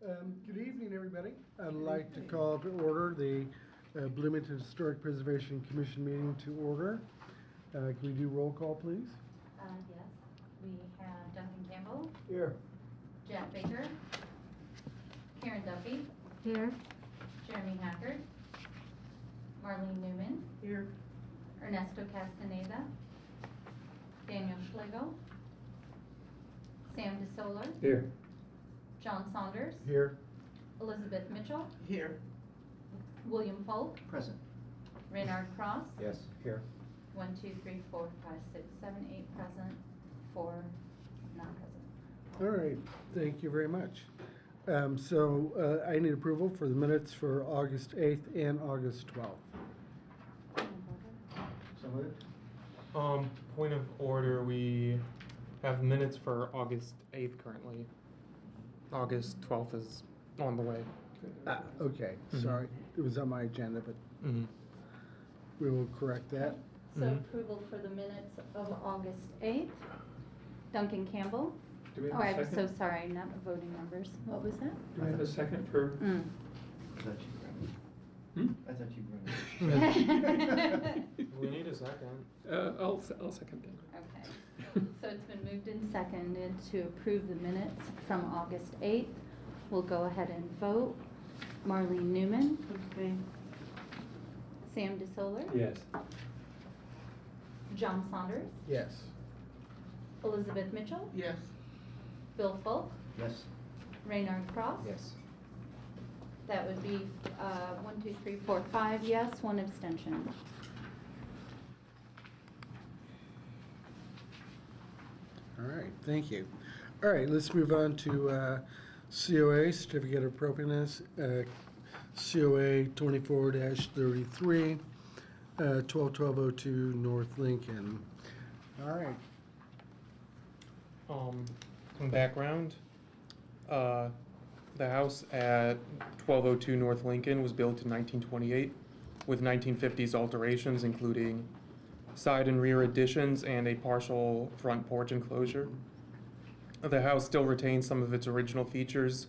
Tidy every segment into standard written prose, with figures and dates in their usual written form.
Good evening, everybody. I'd like to call to order the Bloomington Historic Preservation Commission meeting to order. Can we do roll call, please? Yes. We have Duncan Campbell, Here. Jack Baker, Karen Duffy, Here. Jeremy Hackard, Marlene Newman, Here. Ernesto Castaneda, Daniel Schlegel, Sam DeSoler, Here. John Saunders, Here. Elizabeth Mitchell, Here. William Folk, Present. Reynard Cross. Yes, here. 1, 2, 3, 4, 5, 6, 7, 8 present, 4 not present. All right, thank you very much. So I need approval for the minutes for August 8th and August 12th. So moved. Point of order, we have minutes for August 8th currently. August 12th is on the way. Okay, sorry. It was on my agenda, but Mm-hmm. we will correct that. So Mhm. approval for the minutes of August 8th. Duncan Campbell. Do we Oh, have a I'm so second? sorry, not the voting members. What was that? Do we have a second for? Mm. I thought you Hmm? I thought you We need a second. I'll second that. Okay. So it's been moved and seconded to approve the minutes from August 8th. We'll go ahead and vote. Marlene Newman. Okay. Sam DeSoler. Yes. John Saunders. Yes. Elizabeth Mitchell. Yes. Bill Folk. Yes. Reynard Cross. Yes. That would be 1, 2, 3, 4, 5 yes, 1 abstention. All right, thank you. All right, let's move on to COA, Certificate of Appropriateness, COA 24-33, 121202 North Lincoln. All right. Some background. The house at 1202 North Lincoln was built in 1928 with 1950s alterations, including side and rear additions and a partial front porch enclosure. The house still retains some of its original features,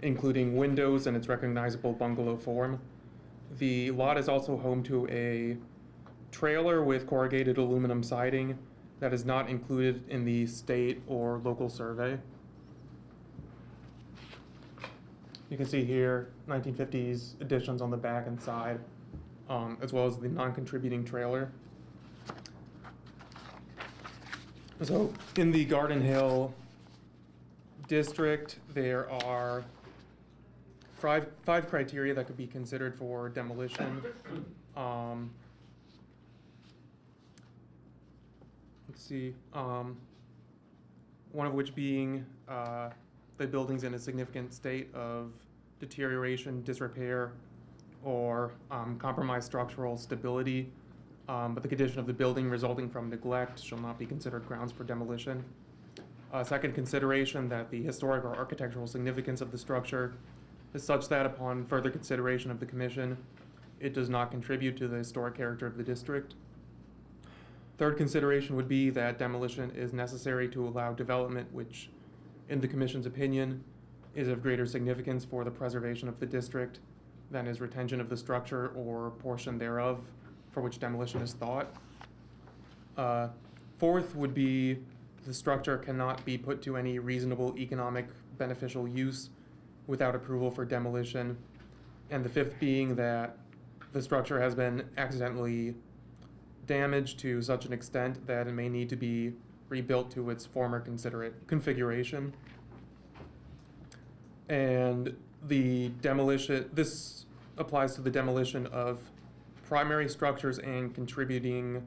including windows and its recognizable bungalow form. The lot is also home to a trailer with corrugated aluminum siding that is not included in the state or local survey. You can see here 1950s additions on the back and side, as well as the non-contributing trailer. So in the Garden Hill district, there are five criteria that could be considered for demolition. Let's see, one of which being the building's in a significant state of deterioration, disrepair, or compromised structural stability, but the condition of the building resulting from neglect shall not be considered grounds for demolition. Second consideration, that the historic or architectural significance of the structure is such that upon further consideration of the commission, it does not contribute to the historic character of the district. Third consideration would be that demolition is necessary to allow development which, in the Commission's opinion, is of greater significance for the preservation of the district than is retention of the structure or portion thereof for which demolition is thought. Fourth would be the structure cannot be put to any reasonable economic beneficial use without approval for demolition. And the fifth being that the structure has been accidentally damaged to such an extent that it may need to be rebuilt to its former configuration. And the demolition, this applies to the demolition of primary structures and contributing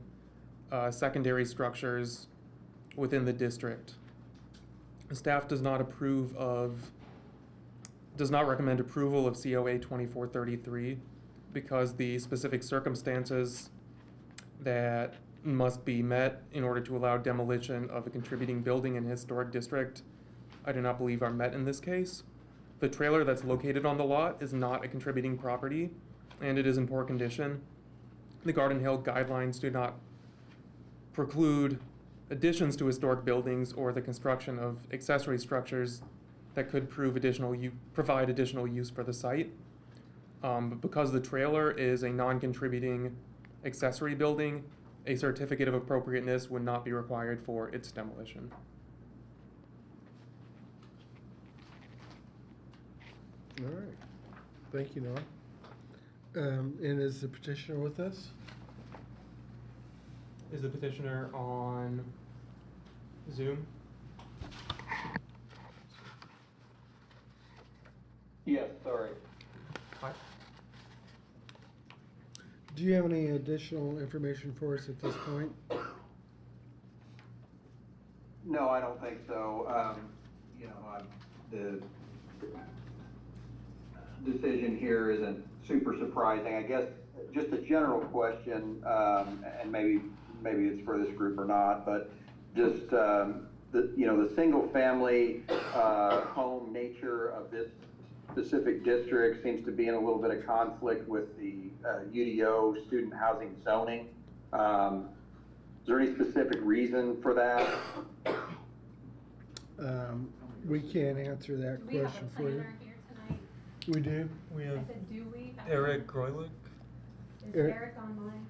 secondary structures within the district. Staff does not recommend approval of COA 2433 because the specific circumstances that must be met in order to allow demolition of a contributing building in a historic district, I do not believe are met in this case. The trailer that's located on the lot is not a contributing property, and it is in poor condition. The Garden Hill guidelines do not preclude additions to historic buildings or the construction of accessory structures that could provide additional use for the site. But because the trailer is a non-contributing accessory building, a certificate of appropriateness would not be required for its demolition. All right. Thank you, Noah. And is the petitioner with us? Is the petitioner on Zoom? Yes, sorry. Hi. Do you have any additional information for us at this point? No, I don't think so. The decision here isn't super surprising. I guess just a general question, and maybe it's for this group or not, but just, the single family, home nature of this specific district seems to be in a little bit of conflict with the UDO student housing zoning. Is there any specific reason for that? We can't answer that Do we have a question for you. planner here tonight? We do? We I have said, do we? Eric Groylick. Is Eric- Eric online?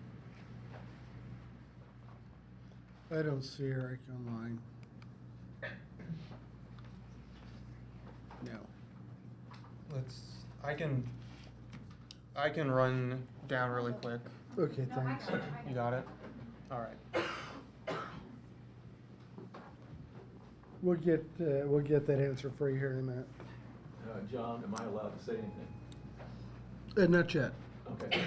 I don't see Eric online. No. I can run down really quick. Okay, No, I thanks. got it, You got it? All right. We'll get that answer for you here in a minute. John, am I allowed to say anything? Not yet. Okay.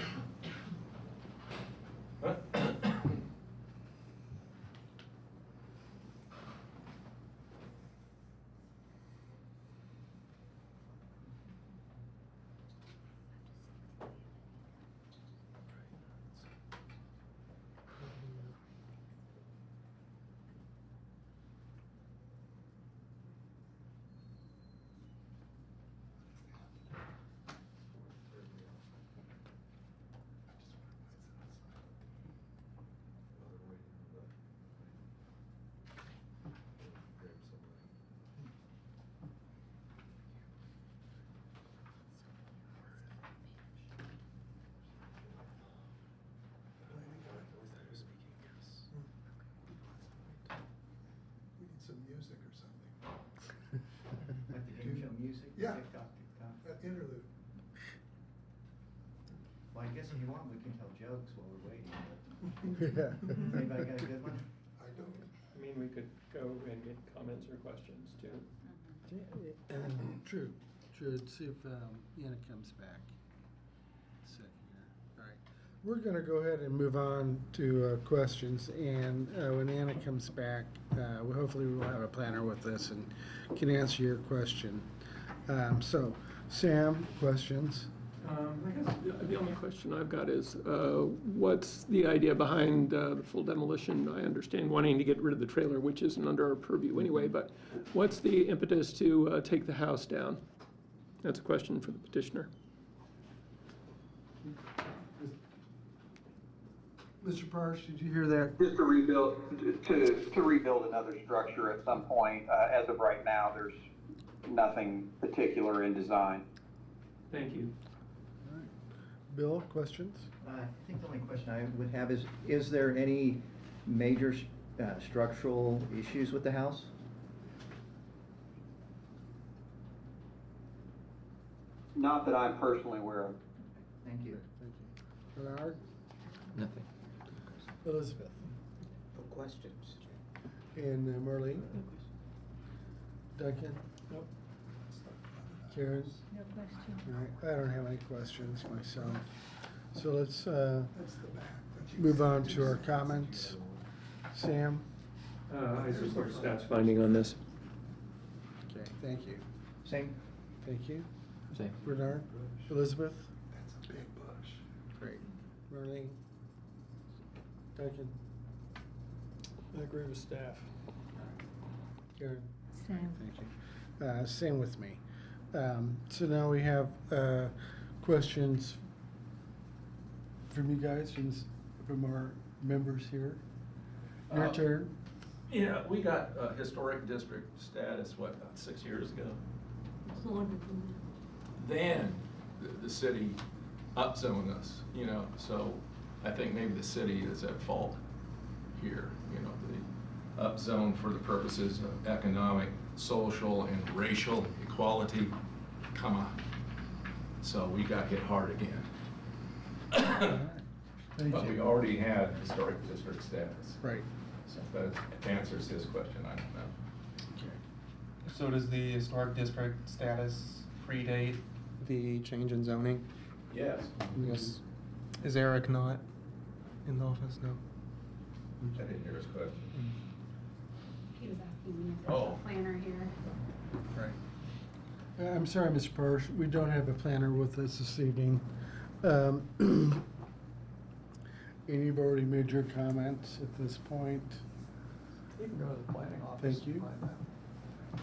We need some music or something. Like the game show music? Yeah. TikTok, TikTok. Interlude. Well, I guess if you want, we can tell jokes while we're waiting, but Yeah. anybody got a good one? I don't. I mean, we could go and get comments or questions too. True. Let's see if Anna comes back. Second here. All right. We're gonna go ahead and move on to questions, and when Anna comes back, hopefully we'll have a planner with us and can answer your question. So, Sam, questions? I guess the only question I've got is, what's the idea behind the full demolition? I understand wanting to get rid of the trailer, which isn't under our purview anyway, but what's the impetus to take the house down? That's a question for the petitioner. Mr. Parrish, did you hear that? Just to rebuild another structure at some point. As of right now, there's nothing particular in design. Thank you. All right. Bill, questions? I think the only question I would have is there any major structural issues with the house? Not that I'm personally aware of. Thank you. Thank you. Bernard? Nothing. Elizabeth? No questions. And Marlene? Duncan? Nope. Karen? No question. All right, I don't have any questions myself. So let's That's the back. That's move on to our comments. Sam? I support staff's finding on this. Okay, thank you. Same? Thank you. Same. Bernard? Elizabeth? That's a big bush. Great. Marlene? Duncan? I agree with staff. Karen? Same. Thank you. Same with me. So now we have questions from you guys, from our members here. Your turn. Yeah, we got historic district status, what, about 6 years ago? then the city upzoned us, you know, so I think maybe the city is at fault here, you know, the upzone for the purposes of economic, social, and racial equality, come on. So we got hit hard again. Thank But we you. already had historic district status. Right. So if that answers his question, I don't know. So does the historic district status predate the change in zoning? Yes. Yes. Is Eric not in the office? No. I didn't hear his question. He was asking me if there's Oh. a planner here. Right. I'm sorry, Mr. Parrish, we don't have a planner with us this evening. And you've already made your comments at this point. You can go to the planning office. Thank you. and find that.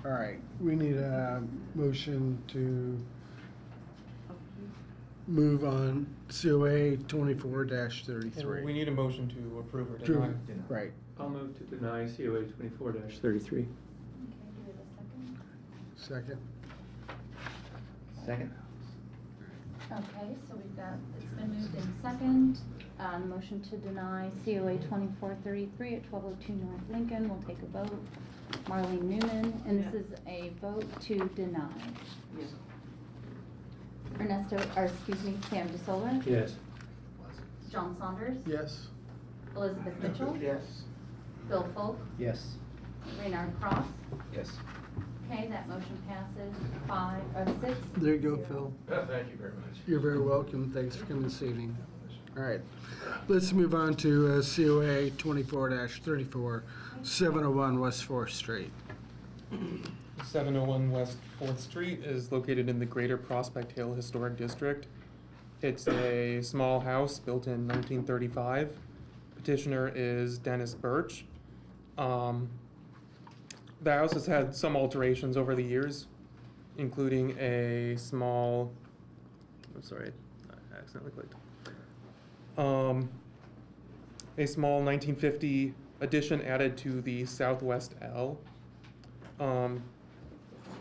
All right, we need a motion to move on COA 24-33. We need a motion to approve or True. deny. Right. I'll move to deny COA 24-33. Okay, do we have a second? Second. Second? Okay, so we've got, it's been moved in second. Motion to deny COA 2433 at 1202 North Lincoln. We'll take a vote. Marlene Newman, and this is a vote to deny. Ernesto, or excuse me, Sam DeSola. Yes. John Saunders. Yes. Elizabeth Mitchell. Yes. Bill Folk. Yes. Reynard Cross. Yes. Okay, that motion passes 6. There you go, 0. Phil. Thank you very much. You're very welcome. Thanks for coming this evening. All right, let's move on to COA 24-34, 701 West 4th Street. 701 West 4th Street is located in the Greater Prospect Hill Historic District. It's a small house built in 1935. Petitioner is Dennis Birch. The house has had some alterations over the years, including a small, I'm sorry, I accidentally clicked. A small 1950 addition added to the southwest L. The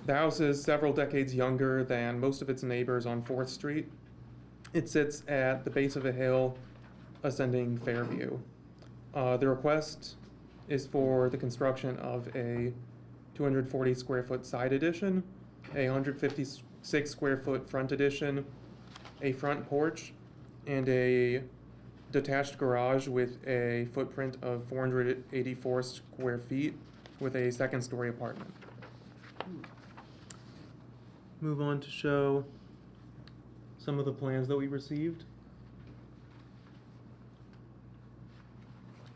house is several decades younger than most of its neighbors on 4th Street. It sits at the base of a hill ascending Fairview. The request is for the construction of a 240 square foot side addition, a 156 square foot front addition, a front porch, and a detached garage with a footprint of 484 square feet with a second story apartment. Move on to show some of the plans that we received.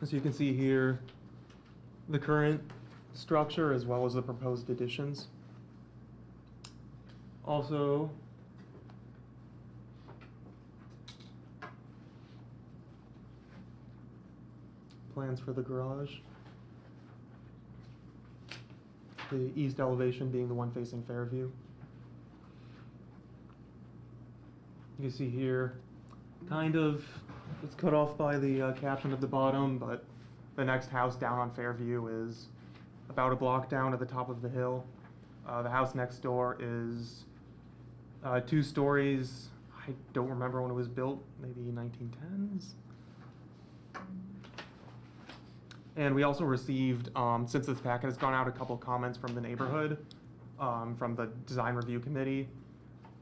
As you can see here, the current structure as well as the proposed additions. Also, plans for the garage. The east elevation being the one facing Fairview. You can see here, kind of, it's cut off by the caption at the bottom, but the next house down on Fairview is about a block down at the top of the hill. The house next door is 2 stories. I don't remember when it was built, maybe 1910s. And we also received, since this packet has gone out, a couple comments from the neighborhood, from the design review committee,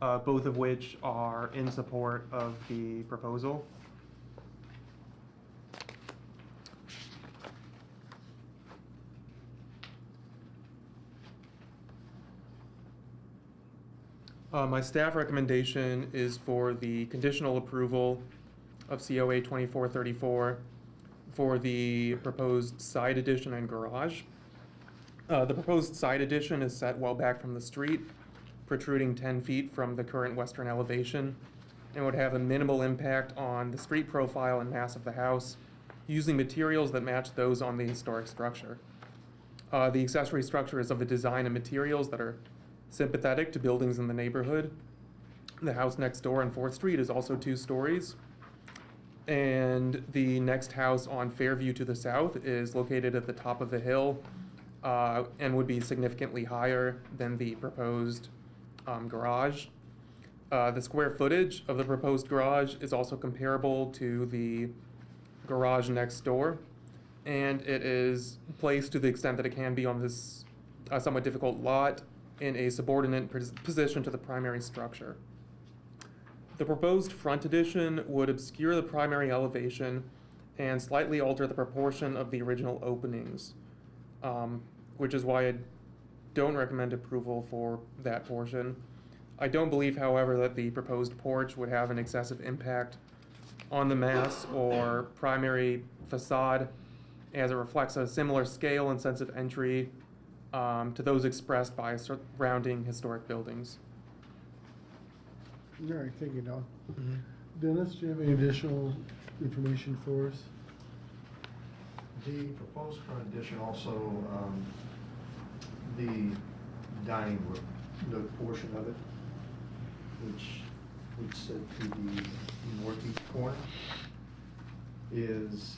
both of which are in support of the proposal. My staff recommendation is for the conditional approval of COA 2434 for the proposed side addition and garage. The proposed side addition is set well back from the street, protruding 10 feet from the current western elevation, and would have a minimal impact on the street profile and mass of the house, using materials that match those on the historic structure. The accessory structure is of a design and materials that are sympathetic to buildings in the neighborhood. The house next door on 4th Street is also 2 stories. And the next house on Fairview to the south is located at the top of the hill and would be significantly higher than the proposed garage. The square footage of the proposed garage is also comparable to the garage next door, and it is placed to the extent that it can be on this somewhat difficult lot in a subordinate position to the primary structure. The proposed front addition would obscure the primary elevation and slightly alter the proportion of the original openings, which is why I don't recommend approval for that portion. I don't believe, however, that the proposed porch would have an excessive impact on the mass or primary facade, as it reflects a similar scale and sense of entry to those expressed by surrounding historic buildings. All right, thank you, Don. Dennis, do you have any additional information for us? The proposed front addition also, the dining room, the portion of it, which would sit to the northeast corner, is,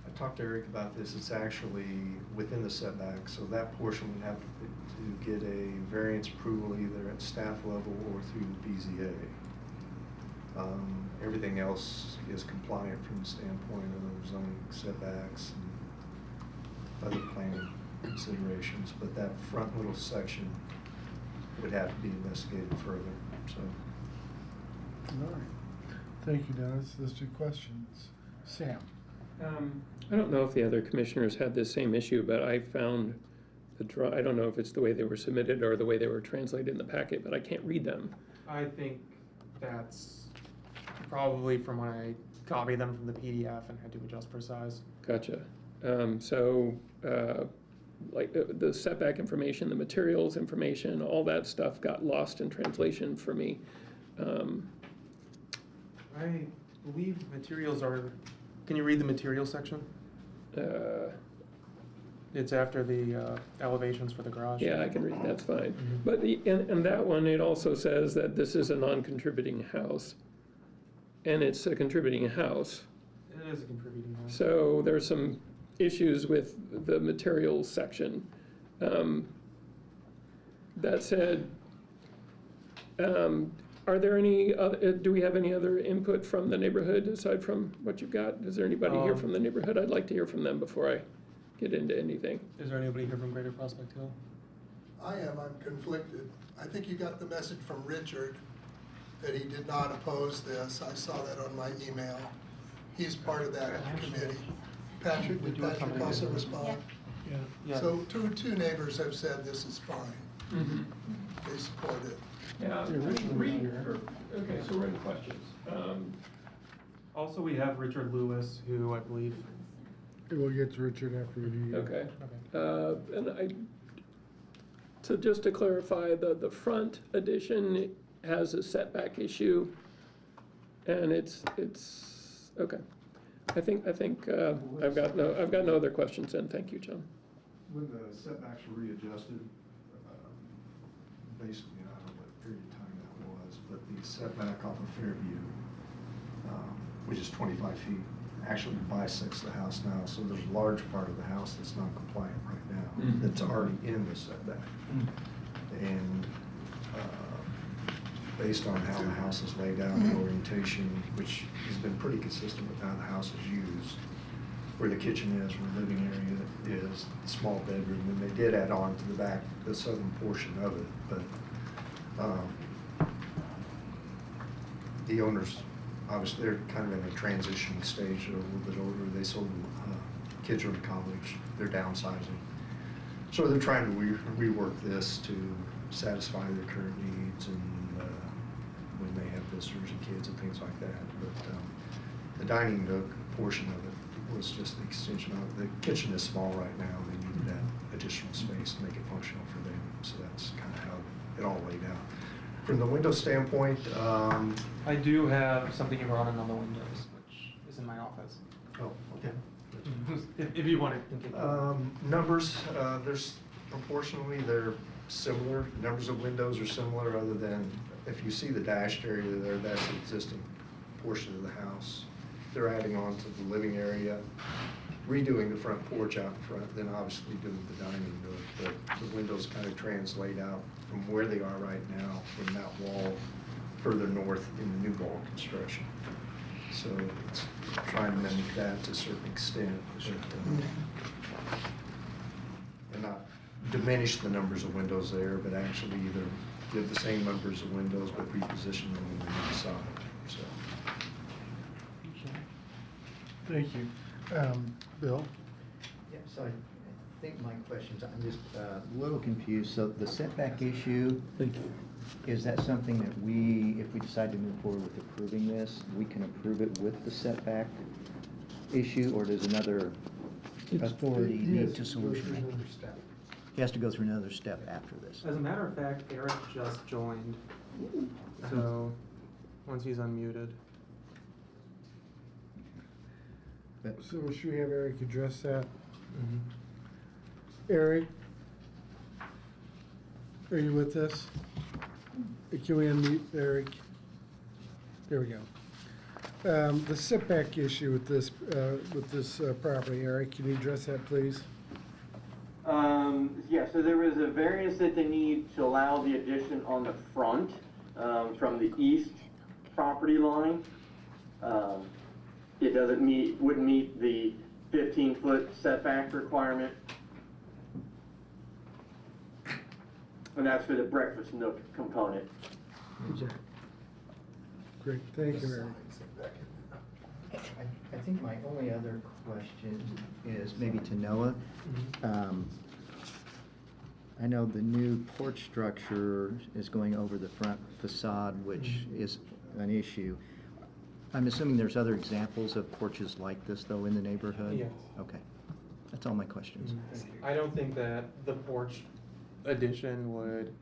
I talked to Eric about this, it's actually within the setback, so that portion would have to get a variance approval either at staff level or through the BZA. Everything else is compliant from the standpoint of zoning setbacks and other planning considerations, but that front little section would have to be investigated further, so. All right. Thank you, Dennis. Those two questions. Sam? I don't know if the other commissioners had this same issue, but I found I don't know if it's the way they were submitted or the way they were translated in the packet, but I can't read them. I think that's probably from when I copied them from the PDF and had to adjust for size. Gotcha. Like the setback information, the materials information, all that stuff got lost in translation for me. I believe materials are, can you read the materials section? It's after the elevations for the garage. Yeah, I can read, that's fine. Mhm. But and that one, it also says that this is a non-contributing house. And it's a contributing house. It is a contributing house. So there's some issues with the materials section. That said, are there any other, do we have any other input from the neighborhood aside from what you've got? Is there anybody here from the neighborhood? I'd like to hear from them before I get into anything. Is there anybody here from Greater Prospect Hill? I am, I'm conflicted. I think you got the message from Richard that he did not oppose this. I saw that on my email. He's part of that committee. Patrick, did Patrick also respond? Yeah. So two neighbors have said this is fine. They support it. Yeah, okay, so we're in questions. Also, we have Richard Lewis, who I believe. We'll get to Richard after you. Okay. So just to clarify, the front addition has a setback issue, and it's, okay. I think, I've got no other questions then, thank you, John. When the setbacks were readjusted, basically, I don't know what period of time that was, but the setback off of Fairview, which is 25 feet, actually bisects the house now, so there's a large part of the house that's non-compliant right now, that's already in the setback. And based on how the house is laid out, the orientation, which has been pretty consistent with how the house is used, where the kitchen is, where the living area is, the small bedroom, and they did add on to the back, the southern portion of it, but the owners, obviously, they're kind of in a transition stage, they're a little bit older, they sold kids are in college, they're downsizing. So they're trying to rework this to satisfy their current needs and when they have visitors and kids and things like that. But the dining nook portion of it was just the extension of it. The kitchen is small right now. They needed that additional space to make it functional for them. So that's kind of how it all laid out. From the window standpoint, I do have something you brought in on the windows, which is in my office. oh, okay. If you want to continue. Numbers, there's proportionally, they're similar. Numbers of windows are similar, other than if you see the dashed area there, that's the existing portion of the house. They're adding on to the living area redoing the front porch out front, then obviously doing the dining, the windows kind of translate out from where they are right now, from that wall further north in the new wall construction. So it's trying to mimic that to a certain extent, but, and not diminish the numbers of windows there, but actually either give the same numbers of windows but reposition them on the inside, so. Thank you. Bill? Yeah, so I think my questions, I'm just a little confused. So the setback issue, Thank you. is that something that we, if we decide to move forward with approving this, we can approve it with the setback issue, or does another authority need to solution it? He has to go through another step after this. As a matter of fact, Eric just joined, so once he's unmuted. But- So should we have Eric address that? Eric? Are you with us? Can we unmute Eric? There we go. The setback issue with this property, Eric, can you address that, please? Yeah, so there was a variance that they need to allow the addition on the front, from the east property line. It wouldn't meet the 15-foot setback requirement. And that's for the breakfast nook component. Great, thank you, Eric. I think my only other question is maybe to Noah. I know the new porch structure is going over the front facade, which is an issue. I'm assuming there's other examples of porches like this, though, in the neighborhood? Yes. Okay. That's all my questions. I don't think that the porch addition would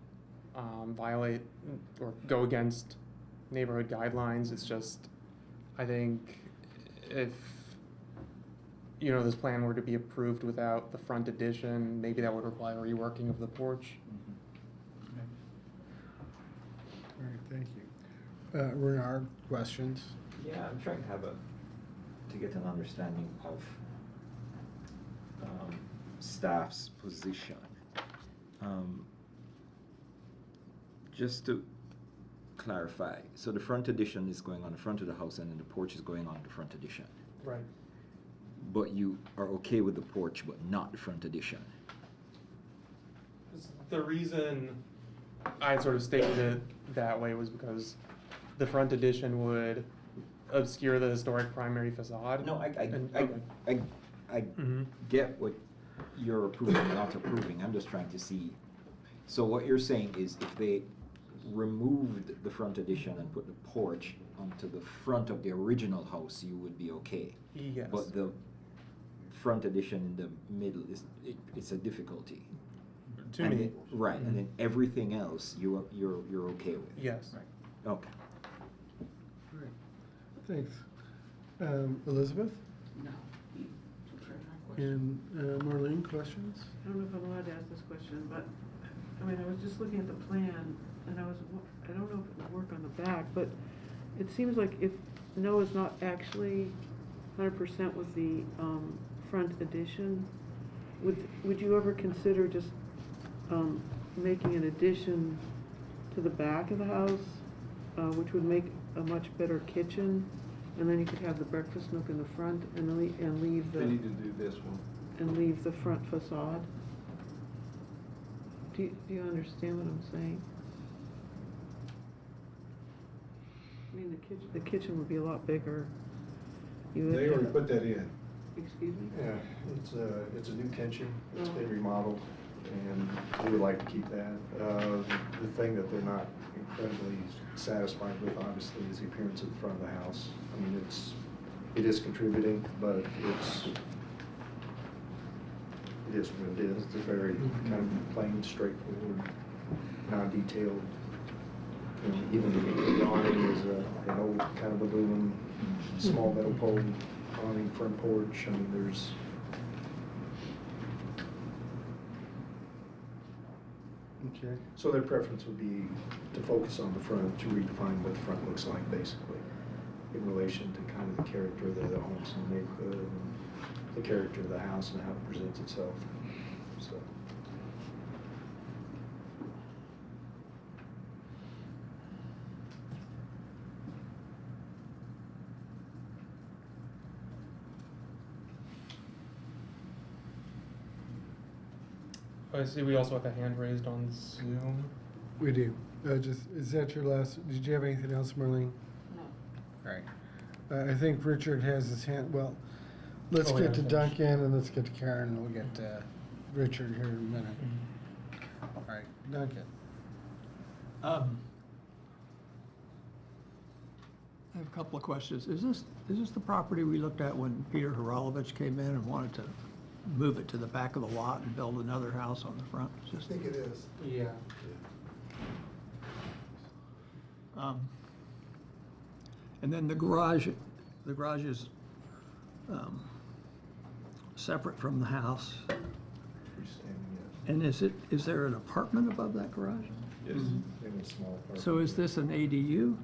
violate or go against neighborhood guidelines. It's just, I think if, this plan were to be approved without the front addition, maybe that would require reworking of the porch. All right, thank you. Renard, questions? Yeah, I'm trying to get an understanding of staff's position. Just to clarify, so the front addition is going on the front of the house and then the porch is going on the front addition. Right. But you are okay with the porch but not the front addition? The reason I sort of stated it that way was because the front addition would obscure the historic primary facade. No, I Mhm. get what you're approving and not approving. I'm just trying to see. So what you're saying is if they removed the front addition and put the porch onto the front of the original house, you would be okay. Yes. But the front addition in the middle it's a difficulty. To And me. then- right, and then everything else you're okay with. Yes. Right. Okay. All right, thanks. Elizabeth? No. And Marlene, questions? I don't know if I'm allowed to ask this question, but, I mean, I was just looking at the plan, and I don't know if it would work on the back, but it seems like if Noah's not actually 100% with the front addition, would you ever consider just making an addition to the back of the house, which would make a much better kitchen, and then you could have the breakfast nook in the front and leave the... They need to do this one. And leave the front facade? Do you understand what I'm saying? I mean, the kitchen would be a lot bigger. You would They already have- put that in. Excuse me? Yeah, it's a new kitchen, it's been Oh. remodeled, and we would like to keep that. The thing that they're not incredibly satisfied with, obviously, is the appearance of the front of the house. I mean, it is contributing, but it is what it is. It's a very kind of plain, straightforward, non-detailed. Even the awning is an old kind of aluminum, small metal pole awning front porch. I mean, there's. Okay. So their preference would be to focus on the front, to redefine what the front looks like, basically, in relation to kind of the character of the homes in the neighborhood. the character of the house and how it presents itself, so. I see we also have a hand raised on Zoom. We do. Is that your last, did you have anything else, Marlene? No. All right. I think Richard has his hand, well, let's Oh, get yeah, to finish. Duncan and let's get to Karen and we'll get to Richard here in a minute. All right, Duncan. I have a couple of questions. Is this the property we looked at when Peter Haralovich came in and wanted to move it to the back of the lot and build another house on the front? I think it is. Yeah. And then the garage is separate from the house. Freestanding, And is there an apartment above that garage? yes. Yes, in a small apartment. So is this an ADU?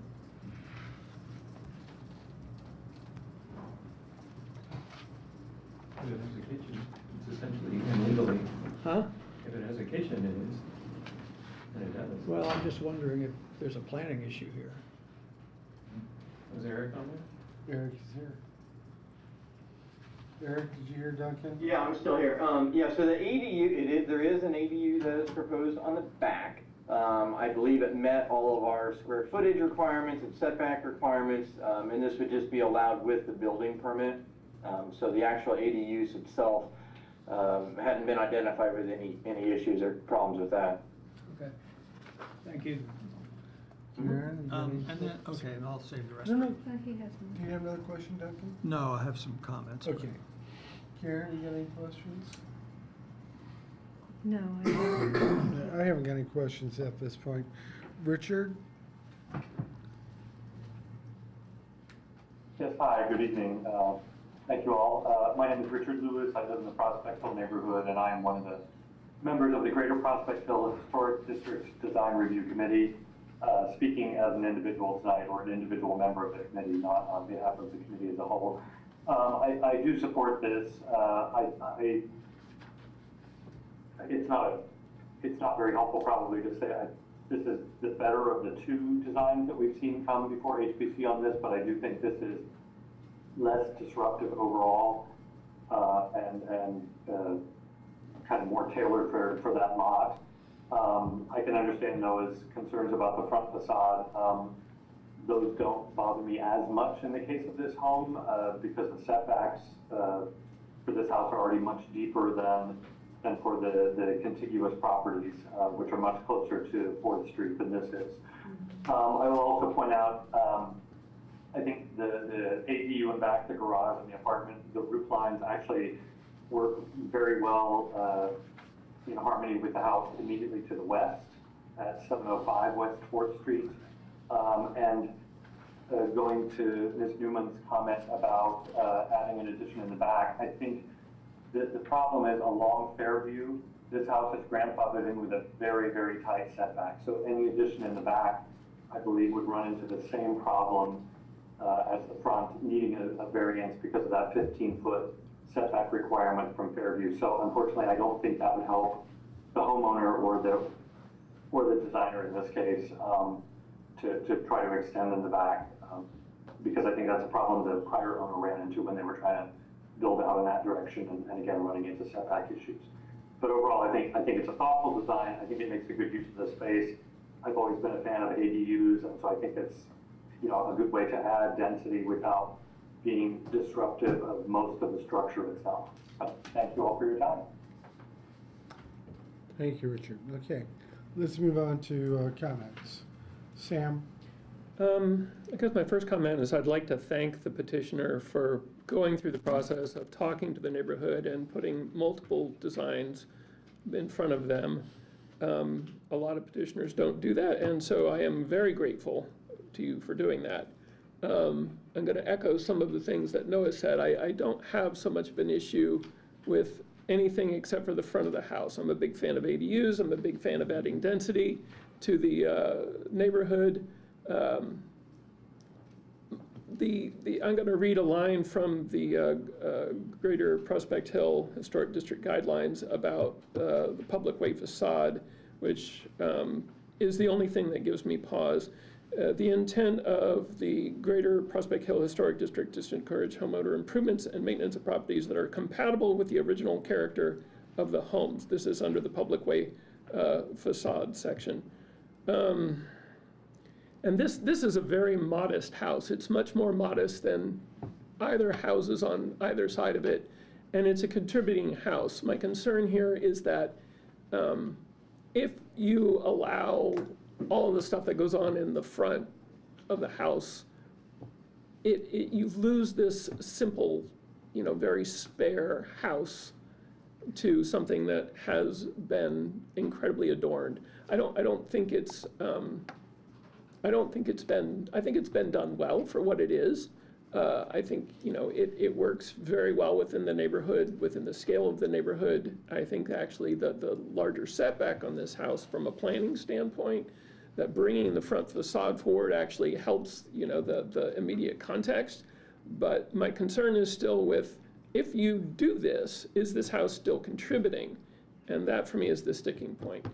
If it has a kitchen, it's essentially, and legally, Huh? if it has a kitchen, it is. And it does. Well, I'm just wondering if there's a planning issue here. Was Eric on there? Eric is here. Eric, did you hear Duncan? Yeah, I'm still here. Yeah, so the ADU, there is an ADU that is proposed on the back. I believe it met all of our square footage requirements and setback requirements, and this would just be allowed with the building permit. So the actual ADU use itself hadn't been identified with any issues or problems with that. Okay. Thank you. Karen? And then, okay, and I'll save the rest. No, no. He has one. Do you have another question, Duncan? No, I have some comments. Okay. Karen, you got any questions? No, I don't. I haven't got any questions at this point. Richard? Yes, hi, good evening. Thank you all. My name is Richard Lewis. I live in the Prospect Hill neighborhood, and I am one of the members of the Greater Prospect Hill Historic District Design Review Committee, speaking as an individual tonight, or an individual member of the committee, not on behalf of the committee as a whole. I do support this. It's not very helpful probably to say this is the better of the two designs that we've seen come before HPC on this, but I do think this is less disruptive overall, and kind of more tailored for that lot. I can understand Noah's concerns about the front facade. Those don't bother me as much in the case of this home, because the setbacks for this house are already much deeper than for the contiguous properties, which are much closer to 4th Street than this is. I will also point out, I think the ADU in back, the garage and the apartment, the roof lines actually work very well in harmony with the house immediately to the west at 705 West 4th Street. And going to Ms. Newman's comment about adding an addition in the back, I think the problem is along Fairview, this house is grandfathered in with a very, very tight setback. So any addition in the back, I believe, would run into the same problem as the front, needing a variance because of that 15-foot setback requirement from Fairview. So unfortunately, I don't think that would help the homeowner or the designer in this case to try to extend in the back, because I think that's a problem the prior owner ran into when they were trying to build out in that direction, and again running into setback issues. But overall, I think it's a thoughtful design. I think it makes a good use of the space. I've always been a fan of ADUs, and so I think it's a good way to add density without being disruptive of most of the structure itself. But thank you all for your time. Thank you, Richard. Okay, let's move on to comments. Sam? I guess my first comment is I'd like to thank the petitioner for going through the process of talking to the neighborhood and putting multiple designs in front of them. A lot of petitioners don't do that, and so I am very grateful to you for doing that. I'm going to echo some of the things that Noah said. I don't have so much of an issue with anything except for the front of the house. I'm a big fan of ADUs. I'm a big fan of adding density to the neighborhood. I'm gonna read a line from the Greater Prospect Hill Historic District Guidelines about the public way facade, which is the only thing that gives me pause. The intent of the Greater Prospect Hill Historic District is to encourage homeowner improvements and maintenance of properties that are compatible with the original character of the homes. This is under the public way facade section. And this is a very modest house. It's much more modest than either houses on either side of it, and it's a contributing house. My concern here is that if you allow all of the stuff that goes on in the front of the house, you lose this simple, very spare house to something that has been incredibly adorned. I think it's been done well for what it is. I think, it works very well within the neighborhood, within the scale of the neighborhood. I think actually the larger setback on this house from a planning standpoint, that bringing the front facade forward actually helps, the immediate context. But my concern is still with, if you do this, is this house still contributing? And that for me is the sticking point.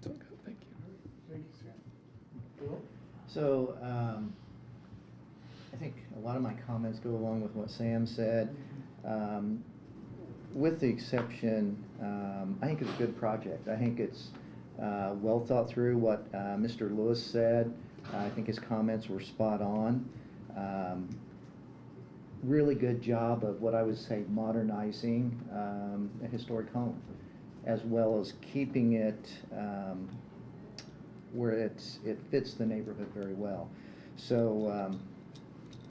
So, thank you. Thank you, Sam. Bill? So, I think a lot of my comments go along with what Sam said. With the exception, I think it's a good project. I think it's well thought through. What Mr. Lewis said, I think his comments were spot on. Really good job of what I would say modernizing a historic home, as well as keeping it where it fits the neighborhood very well. So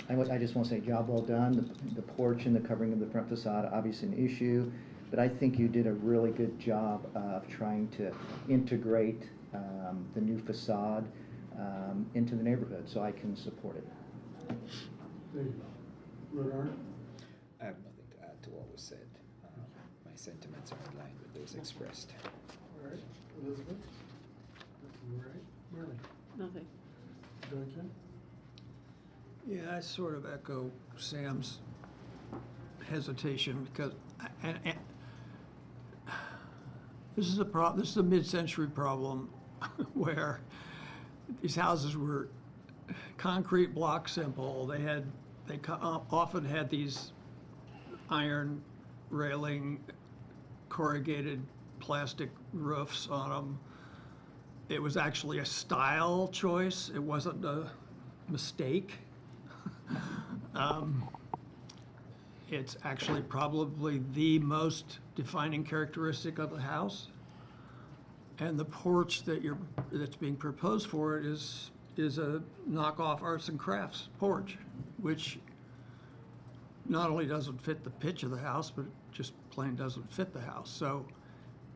I just want to say job well done. The porch and the covering of the front facade, obviously an issue, but I think you did a really good job of trying to integrate the new facade into the neighborhood, so I can support it. Thank you. Bernard? I have nothing to add to what was said. My sentiments are in line with those expressed. All right, Elizabeth? All right, Marley? Nothing. Duncan? Yeah, I sort of echo Sam's hesitation because this is a mid-century problem where these houses were concrete block simple. They often had these iron railing, corrugated plastic roofs on them. It was actually a style choice. It wasn't a mistake. It's actually probably the most defining characteristic of the house. And the porch that's being proposed for it is a knockoff arts and crafts porch, which not only doesn't fit the pitch of the house, but it just plain doesn't fit the house. So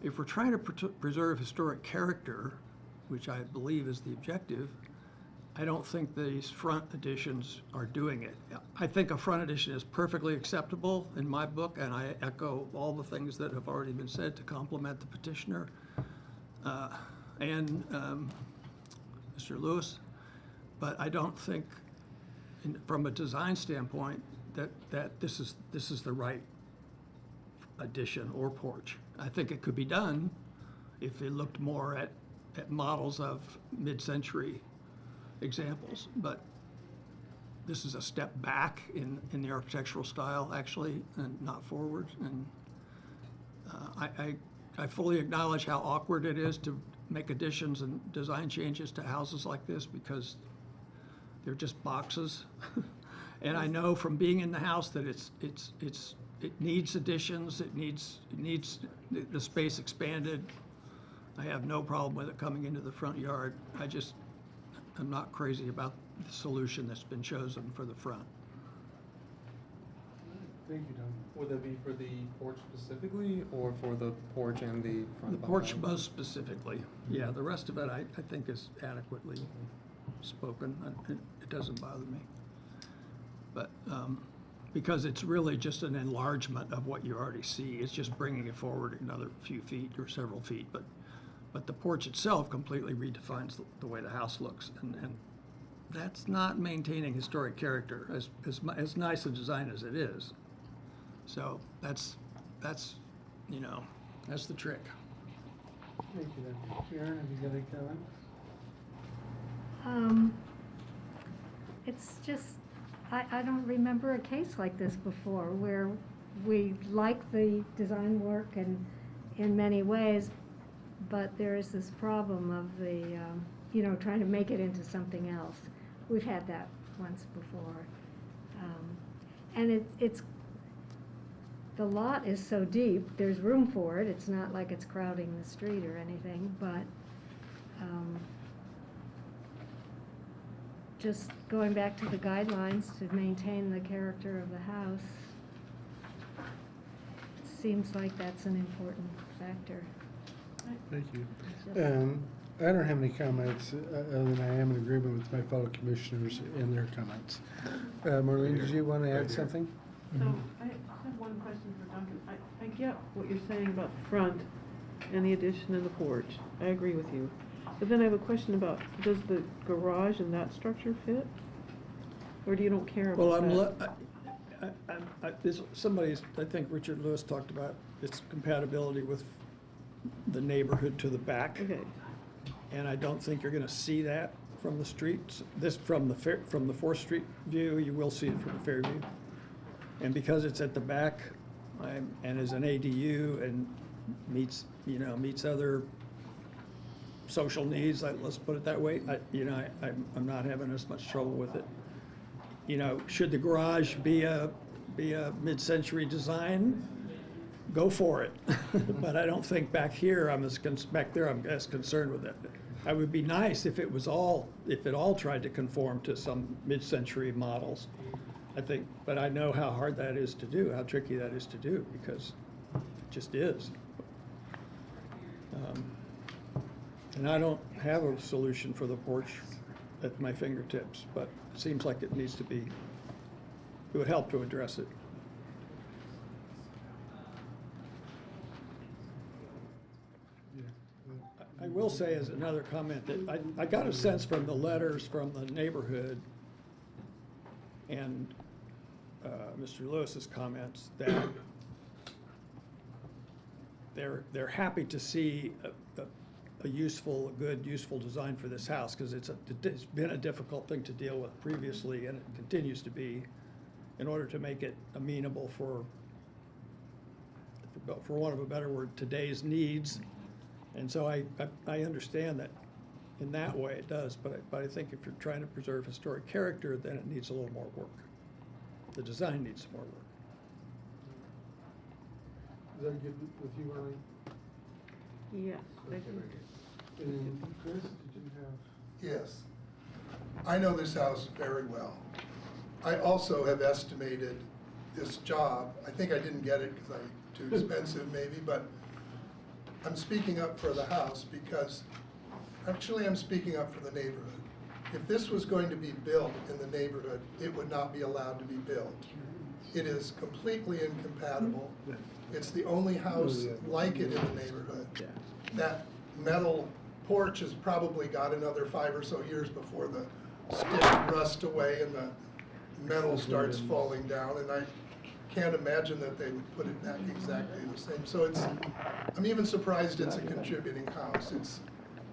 if we're trying to preserve historic character, which I believe is the objective, I don't think these front additions are doing it. I think a front addition is perfectly acceptable in my book, and I echo all the things that have already been said to compliment the petitioner and Mr. Lewis. But I don't think, from a design standpoint, that this is the right addition or porch. I think it could be done if it looked more at models of mid-century examples, but this is a step back in the architectural style, actually, and not forward. And I fully acknowledge how awkward it is to make additions and design changes to houses like this because they're just boxes. And I know from being in the house that it needs additions. It needs the space expanded. I have no problem with it coming into the front yard. I'm not crazy about the solution that's been chosen for the front. Thank you, Don. Would that be for the porch specifically, or for the porch and the front? The porch behind? most specifically. Yeah, the rest of it I think is adequately spoken. It doesn't bother me. But because it's really just an enlargement of what you already see. It's just bringing it forward another few feet or several feet. But the porch itself completely redefines the way the house looks and that's not maintaining historic character, as nice a design as it is. So that's, you know, that's the trick. Thank you, then. Karen, have you got any comments? It's just, I don't remember a case like this before where we like the design work and in many ways, but there is this problem of the, you know, trying to make it into something else. We've had that once before. And it's, the lot is so deep, there's room for it. It's not like it's crowding the street or anything, but just going back to the guidelines to maintain the character of the house, it seems like that's an important factor. Thank you. It's just- I don't have any comments, other than I am in agreement with my fellow commissioners in their comments. Marlene, did you want to add something? So I have one question for Duncan. I get what you're saying about the front and the addition and the porch. I agree with you. But then I have a question about, does the garage and that structure fit? Or do you don't care Well, about that? somebody's, I think Richard Lewis talked about its compatibility with the neighborhood to the back. Okay. And I don't think you're gonna see that from the streets. This, from the 4th Street view, you will see it from the Fairview. And because it's at the back, and is an ADU and meets other social needs, let's put it that way, I'm not having as much trouble with it. You know, should the garage be a mid-century design? Go for it. But I don't think back there I'm as concerned with it. It would be nice if it all tried to conform to some mid-century models, I think, but I know how hard that is to do, how tricky that is to do, because it just is. And I don't have a solution for the porch at my fingertips, but it seems like it needs to be, it would help to address it. I will say as another comment that I got a sense from the letters from the neighborhood and Mr. Lewis's comments that they're happy to see a good, useful design for this house, because it's been a difficult thing to deal with previously, and it continues to be, in order to make it amenable for want of a better word, today's needs. And so I understand that in that way it does, but I think if you're trying to preserve historic character, then it needs a little more work. The design needs some more work. Is that good with you, Marlene? Yes, thank you. And Chris, did you have? Yes. I know this house very well. I also have estimated this job. I think I didn't get it because I'm too expensive maybe, but I'm speaking up for the house because, actually I'm speaking up for the neighborhood. If this was going to be built in the neighborhood, it would not be allowed to be built. It is completely incompatible. It's the only house like it in the neighborhood. That metal porch has probably got another 5 or so years before the stick rusts away and the metal starts falling down, and I can't imagine that they would put it back exactly the same. So I'm even surprised it's a contributing house. It's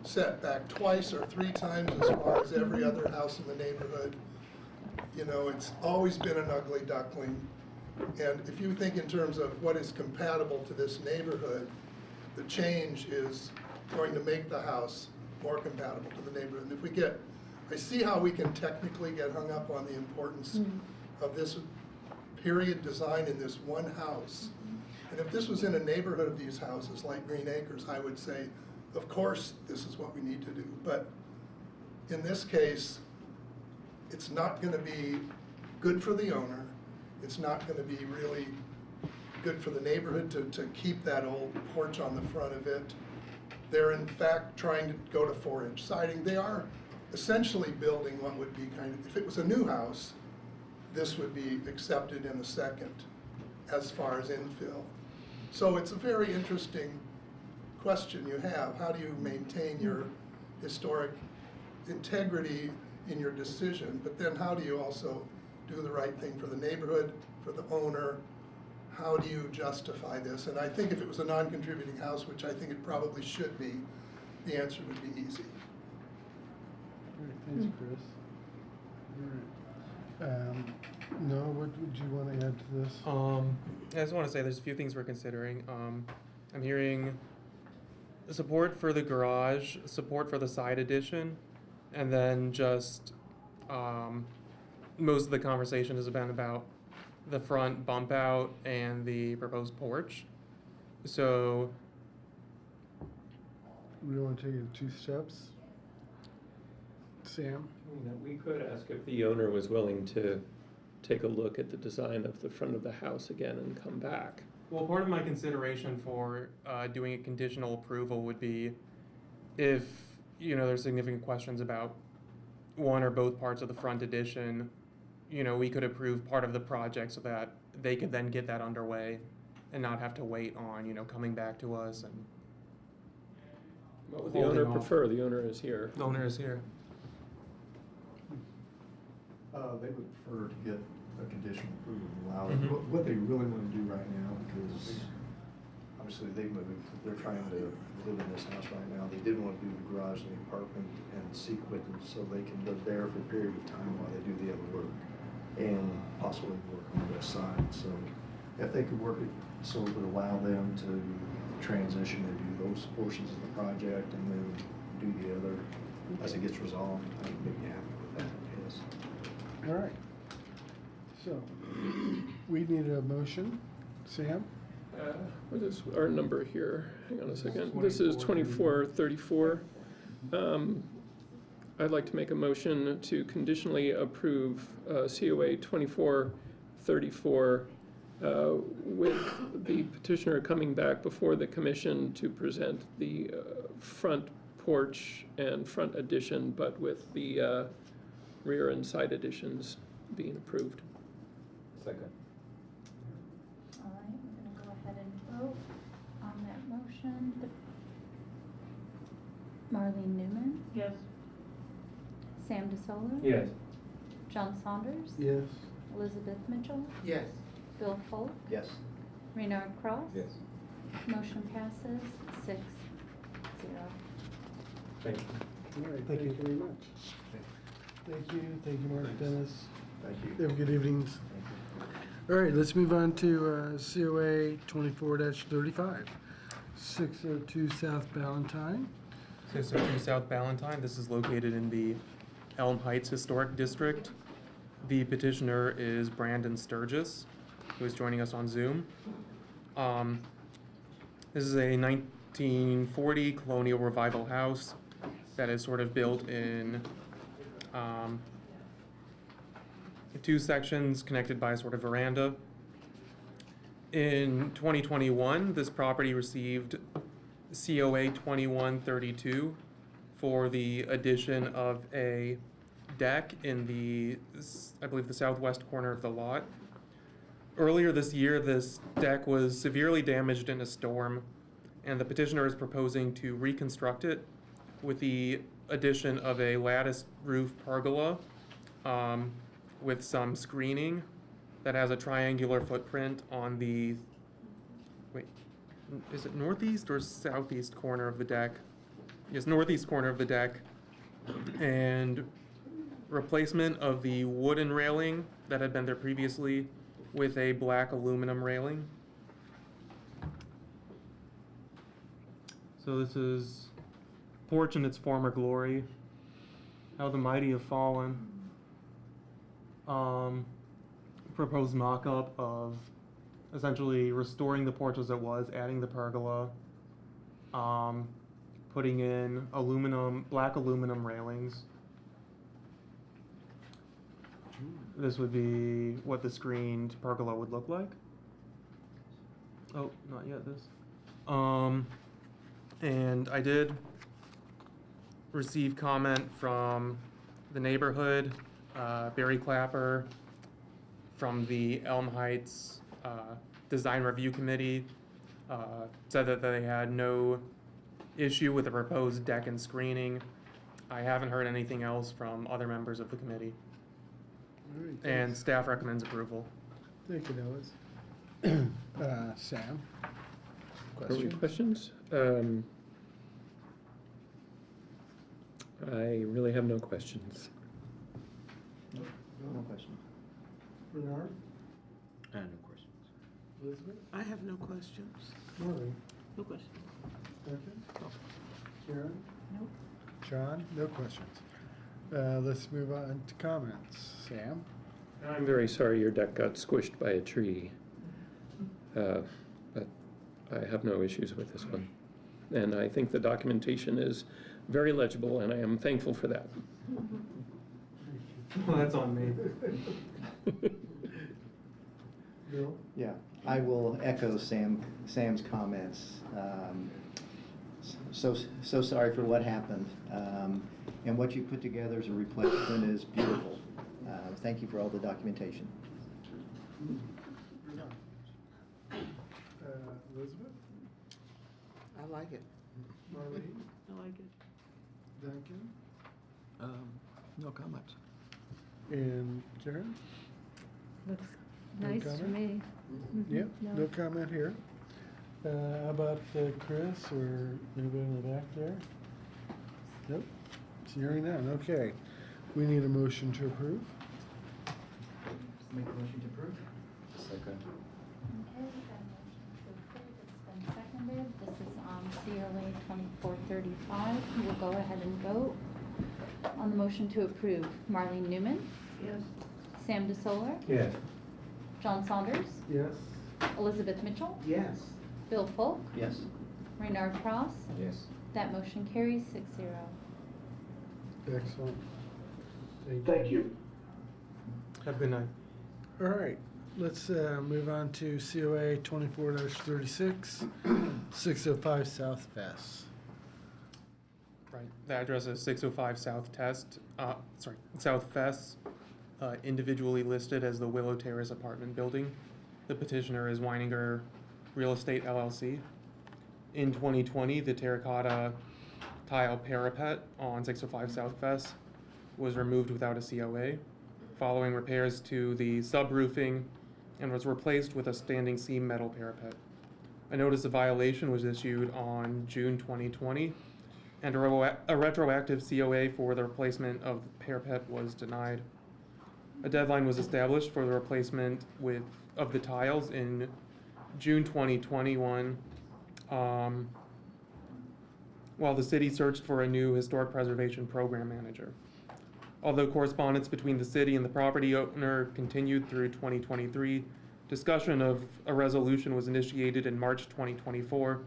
set back twice or 3 times as far as every other house in the neighborhood. You know, it's always been an ugly duckling. And if you think in terms of what is compatible to this neighborhood, the change is going to make the house more compatible to the neighborhood. And if I see how we can technically get hung up on the importance of this period design in this one house. And if this was in a neighborhood of these houses like Green Acres, I would say, of course, this is what we need to do. But in this case, it's not going to be good for the owner. It's not going to be really good for the neighborhood to keep that old porch on the front of it. They're in fact trying to go to 4-inch siding. They are essentially building what would be if it was a new house, this would be accepted in a second as far as infill. So it's a very interesting question you have. How do you maintain your historic integrity in your decision, but then how do you also do the right thing for the neighborhood, for the owner? How do you justify this? And I think if it was a non-contributing house, which I think it probably should be, the answer would be easy. All right, thanks, Chris. All right. Noah, what would you want to add to this? I just want to say there's a few things we're considering. I'm hearing support for the garage, support for the side addition, and then just most of the conversation has been about the front bump out and the proposed porch. So We want to take it in 2 steps. Sam? We could ask if the owner was willing to take a look at the design of the front of the house again and come back. well, part of my consideration for doing a conditional approval would be if, there's significant questions about one or both parts of the front addition, we could approve part of the project so that they could then get that underway and not have to wait on, coming back to us and. What would the owner holding off. prefer? The owner is here. The owner is here. They would prefer to get a conditional approval allowed. Mhm. What they really want to do right now, because obviously they moved, they're trying to live in this house right now. They did want to do the garage and the apartment and sequence so they can live there for a period of time while they do the other work and possibly work on the west side. So if they could work it so it would allow them to transition and do those portions of the project and then do the other as it gets resolved, I think they'd be happy with that, yes. All right. So, we need a motion. Sam? What is our number here? Hang on a second. This is 2434. I'd like to make a motion to conditionally approve COA 2434 with the petitioner coming back before the commission to present the front porch and front addition, but with the rear and side additions being approved. Second. All right, we're gonna go ahead and vote on that motion. Marlene Newman, Yes. Sam DeSola. Yes. John Saunders. Yes. Elizabeth Mitchell, Yes. Bill Folk, Yes. Renard Cross. Yes. Motion passes 6-0. Thank you. All right, thank you very much. Thank you, Mark, Dennis. Thank you. Have a good evenings. All right, let's move on to COA 24-35, 602 South Ballantyne. 602 South Ballantyne, this is located in the Elm Heights Historic District. The petitioner is Brandon Sturgis, who is joining us on Zoom. This is a 1940 colonial revival house that is sort of built in 2 sections connected by a sort of veranda. In 2021, this property received COA 2132 for the addition of a deck in the, I believe, the southwest corner of the lot. Earlier this year, this deck was severely damaged in a storm, and the petitioner is proposing to reconstruct it with the addition of a lattice roof pergola with some screening that has a triangular footprint on the, is it northeast or southeast corner of the deck? Yes, northeast corner of the deck. And replacement of the wooden railing that had been there previously with a black aluminum railing. So this is porch in its former glory. How the mighty have fallen. Proposed mock-up of essentially restoring the porch as it was, adding the pergola, putting in black aluminum railings. This would be what the screened pergola would look like. Oh, not yet this. And I did receive comment from the neighborhood, Barry Clapper, from the Elm Heights Design Review Committee, said that they had no issue with the proposed deck and screening. I haven't heard anything else from other members of the committee, All right, and thanks. staff recommends approval. Thank you, Noah. Sam? Are we questions? I really have no questions. No question. Bernard? No questions. Elizabeth? I have no questions. Maureen? No questions. Duncan? Karen? Nope. John? No questions. Let's move on to comments. Sam? I'm very sorry your deck got squished by a tree. But I have no issues with this one. And I think the documentation is very legible, and I am thankful for that. Well, that's on me. Bill? Yeah, I will echo Sam's comments. So sorry for what happened. And what you put together as a replacement is beautiful. Thank you for all the documentation. Elizabeth? I like it. Marlene? I like it. Duncan? No comments. And Karen? Looks No nice to comment? me. Mhm. Yep, No. no comment here. How about Chris or anybody in the back there? Nope, hearing none, okay. We need a motion to approve. Make a motion to approve? Second. Okay, we've got a motion to approve. It's been seconded. This is on CLA 2435. We'll go ahead and vote. On the motion to approve, Marlene Newman, Yes. Sam DeSolar, Yes. John Saunders, Yes. Elizabeth Mitchell, Yes. Bill Folk, Yes. Reynard Cross. Yes. That motion carries 6-0. Excellent. Thank you. Have a good night. All right, let's move on to COA 24-36, 605 South Fest. Right, the address is 605 South Fest, individually listed as the Willow Terrace apartment building. The petitioner is Weininger Real Estate LLC. In 2020, the terracotta tile parapet on 605 South Fest was removed without a COA, following repairs to the subroofing, and was replaced with a standing seam metal parapet. A notice of violation was issued on June 2020, and a retroactive COA for the replacement of the parapet was denied. A deadline was established for the replacement of the tiles in June 2021, while the city searched for a new historic preservation program manager. Although correspondence between the city and the property owner continued through 2023, discussion of a resolution was initiated in March 2024,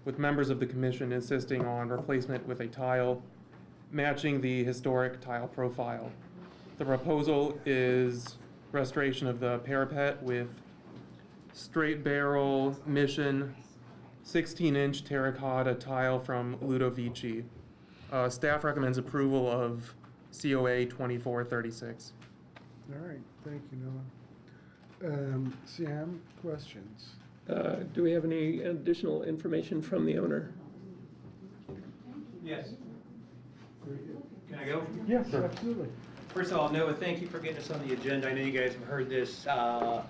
with members of the commission insisting on replacement with a tile matching the historic tile profile. The proposal is restoration of the parapet with straight barrel mission 16-inch terracotta tile from Ludovici. Staff recommends approval of COA 2436. All right, thank you, Noah. Sam, questions? Do we have any additional information from the owner? Yes. Can I go? Yes, absolutely. First of all, Noah, thank you for getting us on the agenda. I know you guys have heard this a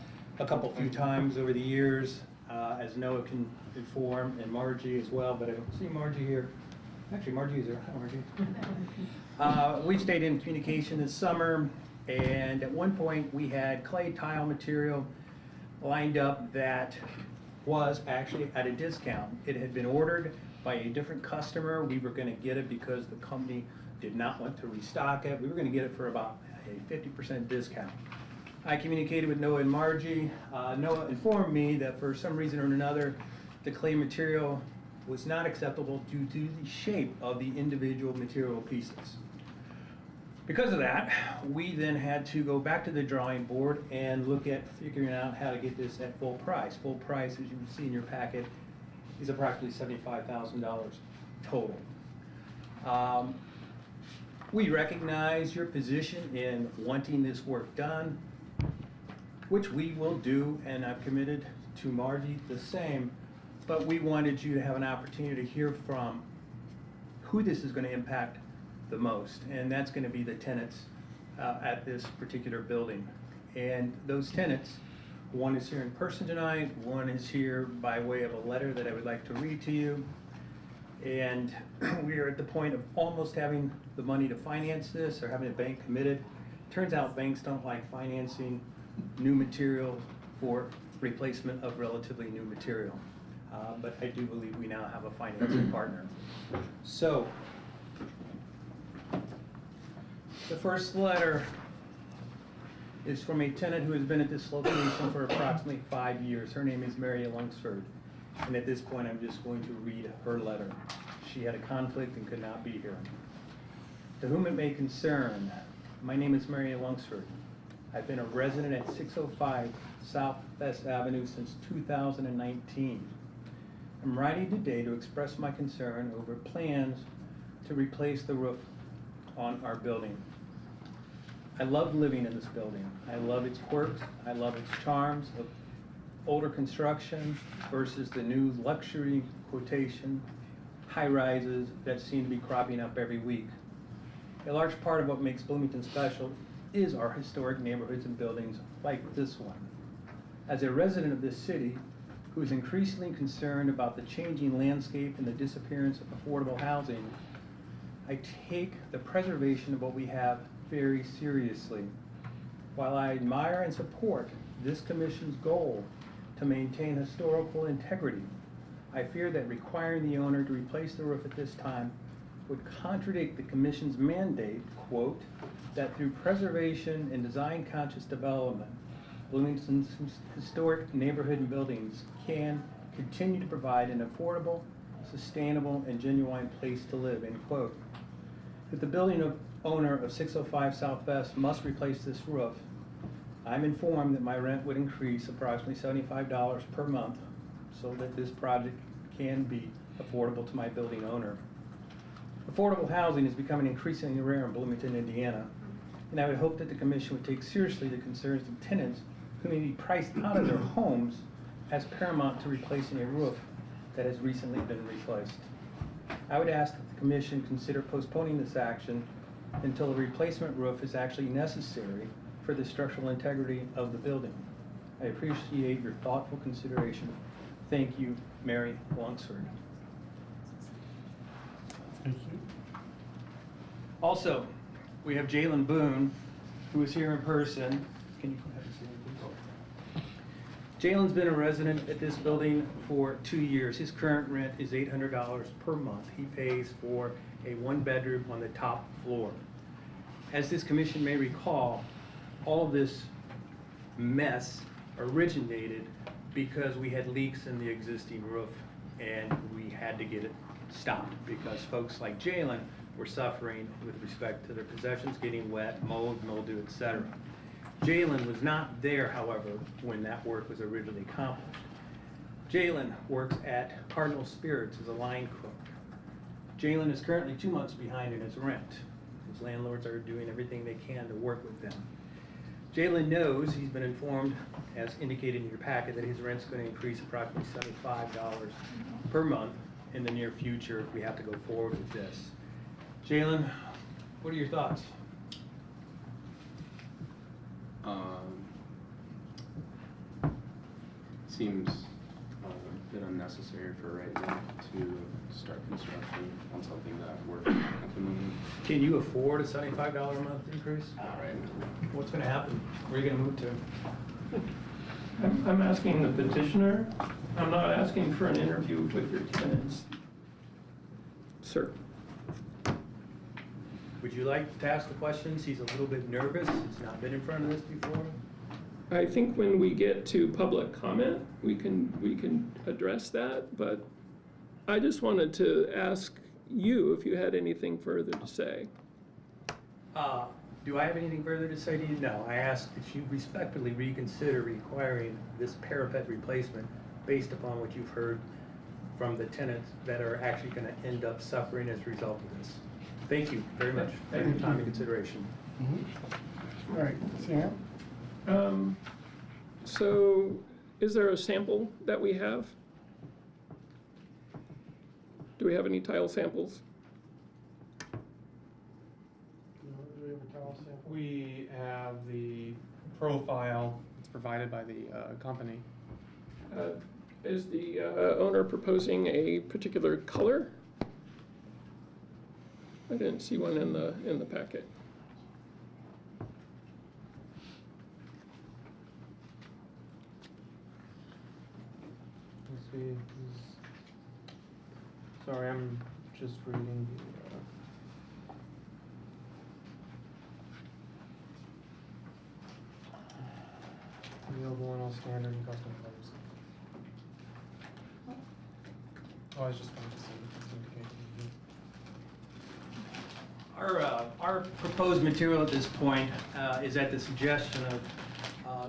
few times over the years, as Noah can inform, and Margie as well, but I don't see Margie here. Actually, Margie's there. Hi, Margie. We've stayed in communication this summer, and at one point, we had clay tile material lined up that was actually at a discount. It had been ordered by a different customer. We were gonna get it because the company did not want to restock it. We were gonna get it for about a 50% discount. I communicated with Noah and Margie. Noah informed me that for some reason or another, the clay material was not acceptable due to the shape of the individual material pieces. Because of that, we then had to go back to the drawing board and look at figuring out how to get this at full price. Full price, as you can see in your packet, is approximately $75,000 total. We recognize your position in wanting this work done, which we will do, and I've committed to Margie the same, but we wanted you to have an opportunity to hear from who this is going to impact the most, and that's going to be the tenants at this particular building. And those tenants, one is here in person tonight, one is here by way of a letter that I would like to read to you. And we are at the point of almost having the money to finance this or having a bank committed. Turns out banks don't like financing new material for replacement of relatively new material. But I do believe we now have a financing partner. So, the first letter is from a tenant who has been at this location for approximately 5 years. Her name is Mary Lunsford. And at this point, I'm just going to read her letter. She had a conflict and could not be here. To whom it may concern, my name is Mary Lunsford. I've been a resident at 605 South West Avenue since 2019. I'm writing today to express my concern over plans to replace the roof on our building. I love living in this building. I love its quirks. I love its charms of older construction versus the new luxury quotation high-rises that seem to be cropping up every week. A large part of what makes Bloomington special is our historic neighborhoods and buildings like this one. As a resident of this city who is increasingly concerned about the changing landscape and the disappearance of affordable housing, I take the preservation of what we have very seriously. While I admire and support this commission's goal to maintain historical integrity, I fear that requiring the owner to replace the roof at this time would contradict the commission's mandate, quote, that through preservation and design-conscious development, Bloomington's historic neighborhood and buildings can continue to provide an affordable, sustainable, and genuine place to live, end quote. If the building owner of 605 Southwest must replace this roof, I'm informed that my rent would increase approximately $75 per month so that this project can be affordable to my building owner. Affordable housing is becoming increasingly rare in Bloomington, Indiana, and I would hope that the commission would take seriously the concerns of tenants who may be priced out of their homes as paramount to replacing a roof that has recently been replaced. I would ask that the commission consider postponing this action until a replacement roof is actually necessary for the structural integrity of the building. I appreciate your thoughtful consideration. Thank you, Mary Lunsford. Thank you. Also, we have Jalen Boone, who is here in person. Can you have his name, please? Jalen's been a resident at this building for 2 years. His current rent is $800 per month. He pays for a one-bedroom on the top floor. As this commission may recall, all of this mess originated because we had leaks in the existing roof and we had to get it stopped because folks like Jalen were suffering with respect to their possessions getting wet, mold, mildew, etc. Jalen was not there, however, when that work was originally accomplished. Jalen works at Cardinal Spirits as a line cook. Jalen is currently 2 months behind in his rent. His landlords are doing everything they can to work with them. Jalen knows, he's been informed, as indicated in your packet, that his rent's going to increase approximately $75 per month in the near future if we have to go forward with this. Jalen, what are your thoughts? Seems a bit unnecessary for right now to start construction on something that we're at the moment. Can you afford a $75 a month increase? Not right now. What's going to happen? Where are you going to move to? I'm asking the petitioner. I'm not asking for an interview with your tenants. Sir. Would you like to ask the questions? He's a little bit nervous. He's not been in front of this before. I think when we get to public comment, we can address that, but I just wanted to ask you if you had anything further to say. Do I have anything further to say to you? No. I ask that you respectfully reconsider requiring this parapet replacement based upon what you've heard from the tenants that are actually going to end up suffering as a result of this. Thank you very much for your time and consideration. Mm-hmm. All right, Sam? So is there a sample that we have? Do we have any tile samples? We have the profile that's provided by the company. Is the owner proposing a particular color? I didn't see one in the packet. Let's see. Sorry, I'm just reading the. Available in all standard and custom colors. Oh, I was just going to see. Our proposed material at this point is at the suggestion of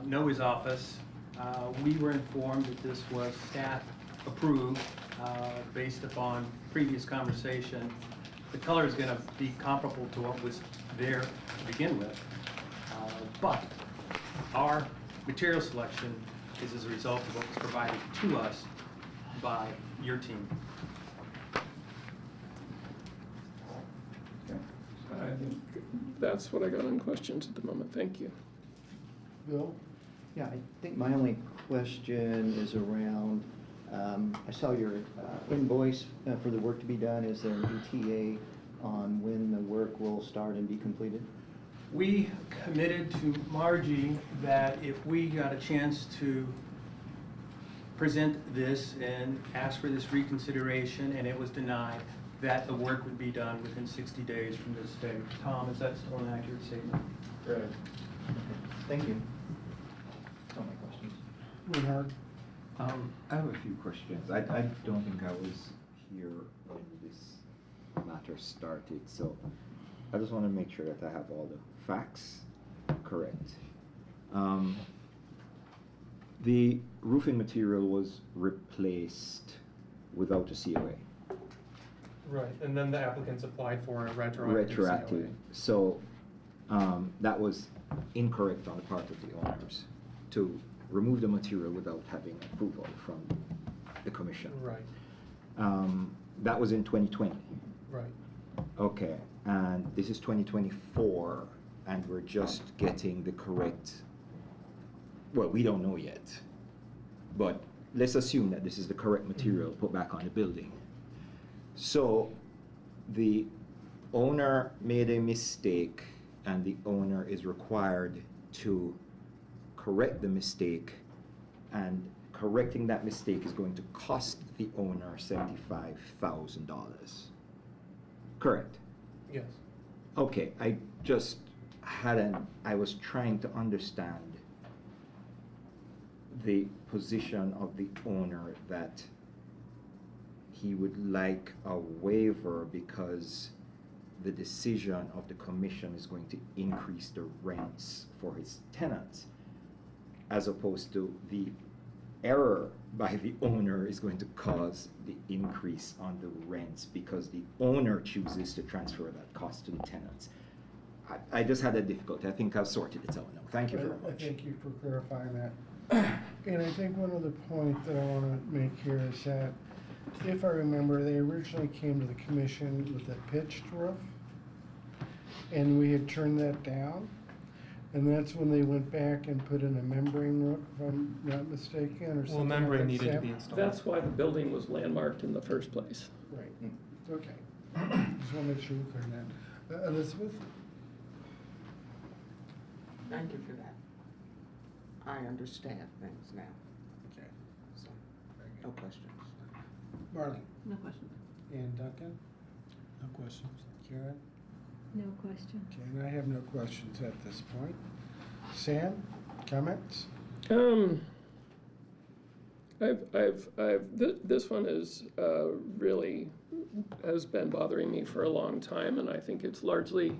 Noe's office. We were informed that this was staff approved based upon previous conversation. The color is going to be comparable to what was there to begin with. But our material selection is as a result of what was provided to us by your team. I think that's what I got on questions at the moment. Thank you. Bill? Yeah, I think my only question is around, I saw your invoice for the work to be done. Is there an ETA on when the work will start and be completed? We committed to Margie that if we got a chance to present this and ask for this reconsideration and it was denied, that the work would be done within 60 days from this date. Tom, is that still an accurate statement? Right. Thank you. That's all my questions. Leonard? I have a few questions. I don't think I was here when this matter started, so I just want to make sure that I have all the facts correct. The roofing material was replaced without a COA. Right, and then the applicants applied for a retroactive COA. So that was incorrect on the part of the owners to remove the material without having approval from the commission. Right. That was in 2020. Right. Okay, and this is 2024, and we're just getting the correct, well, we don't know yet, but let's assume that this is the correct material put back on the building. So the owner made a mistake, and the owner is required to correct the mistake, and correcting that mistake is going to cost the owner $75,000. Correct? Yes. Okay, I was trying to understand the position of the owner that he would like a waiver because the decision of the commission is going to increase the rents for his tenants, as opposed to the error by the owner is going to cause the increase on the rents because the owner chooses to transfer that cost to the tenants. I just had a difficulty. I think I've sorted it out now. Thank you very much. Thank you for clarifying that. And I think one other point that I want to make here is that, if I remember, they originally came to the commission with a pitched roof, and we had turned that down. And that's when they went back and put in a membrane roof, if I'm not mistaken, or something. Well, membrane like needed to that. be installed. That's why the building was landmarked in the first place. Right, okay. Just want to make sure we're clear on that. Elizabeth? Thank you for that. I understand things now. Okay. So, no questions. Marlene? No questions. And Duncan? No questions. Karen? No question. Okay, and I have no questions at this point. Sam, comments? This one is really has been bothering me for a long time, and I think it's largely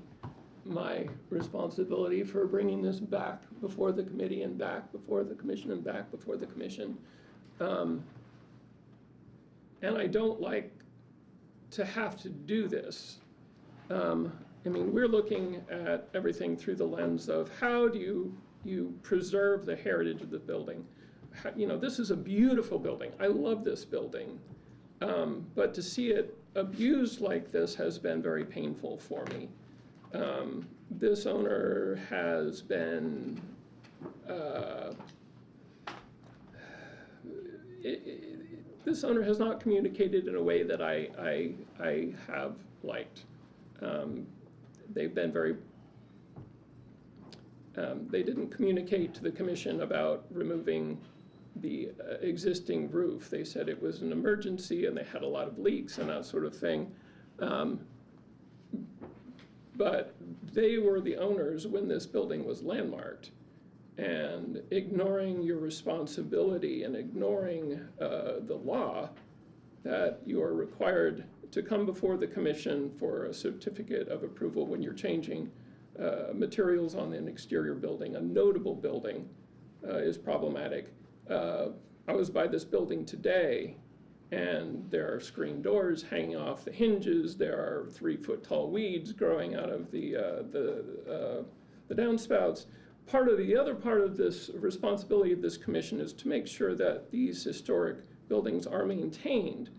my responsibility for bringing this back before the committee and back before the commission and back before the commission. And I don't like to have to do this. I mean, we're looking at everything through the lens of how do you preserve the heritage of the building. You know, this is a beautiful building. I love this building. But to see it abused like this has been very painful for me. this owner has been, this owner has not communicated in a way that I have liked. They've been very, they didn't communicate to the commission about removing the existing roof. They said it was an emergency and they had a lot of leaks and that sort of thing. But they were the owners when this building was landmarked. And ignoring your responsibility and ignoring the law that you are required to come before the commission for a certificate of approval when you're changing materials on an exterior building, a notable building, is problematic. I was by this building today, and there are screen doors hanging off the hinges. There are 3-foot-tall weeds growing out of the downspouts. The other part of this responsibility of this commission is to make sure that these historic buildings are maintained.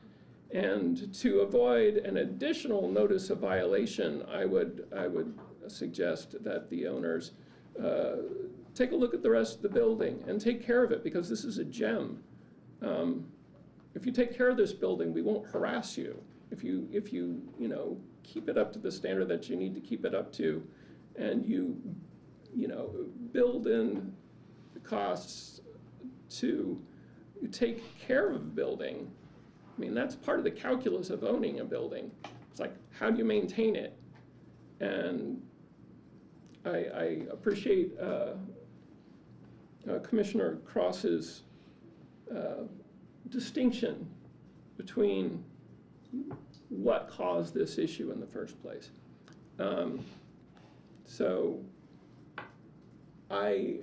And to avoid an additional notice of violation, I would suggest that the owners take a look at the rest of the building and take care of it, because this is a gem. If you take care of this building, we won't harass you. If you keep it up to the standard that you need to keep it up to, and you build in the costs to take care of a building. I mean, that's part of the calculus of owning a building. It's like, how do you maintain it? And I appreciate Commissioner Cross's distinction between what caused this issue in the first place. So I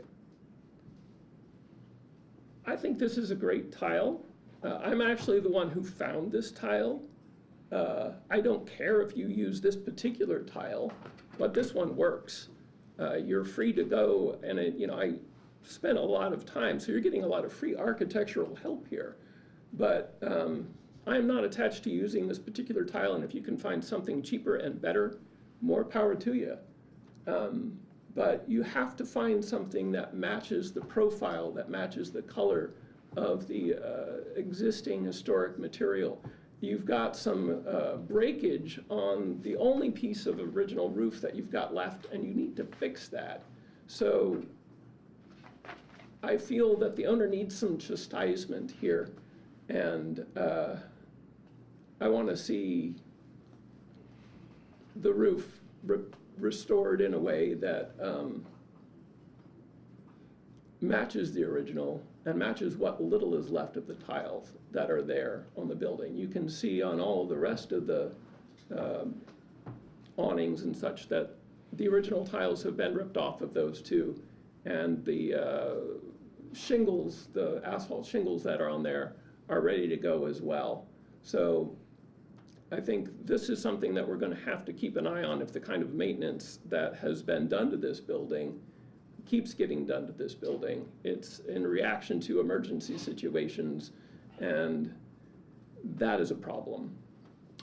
think this is a great tile. I'm actually the one who found this tile. I don't care if you use this particular tile, but this one works. You're free to go, and I spent a lot of time, so you're getting a lot of free architectural help here. But I'm not attached to using this particular tile, and if you can find something cheaper and better, more power to you. But you have to find something that matches the profile, that matches the color of the existing historic material. You've got some breakage on the only piece of original roof that you've got left, and you need to fix that. So I feel that the owner needs some chastisement here, and I want to see the roof restored in a way that matches the original and matches what little is left of the tiles that are there on the building. You can see on all the rest of the awnings and such that the original tiles have been ripped off of those too. And the shingles, the asphalt shingles that are on there are ready to go as well. So I think this is something that we're going to have to keep an eye on if the kind of maintenance that has been done to this building keeps getting done to this building. It's in reaction to emergency situations, and that is a problem.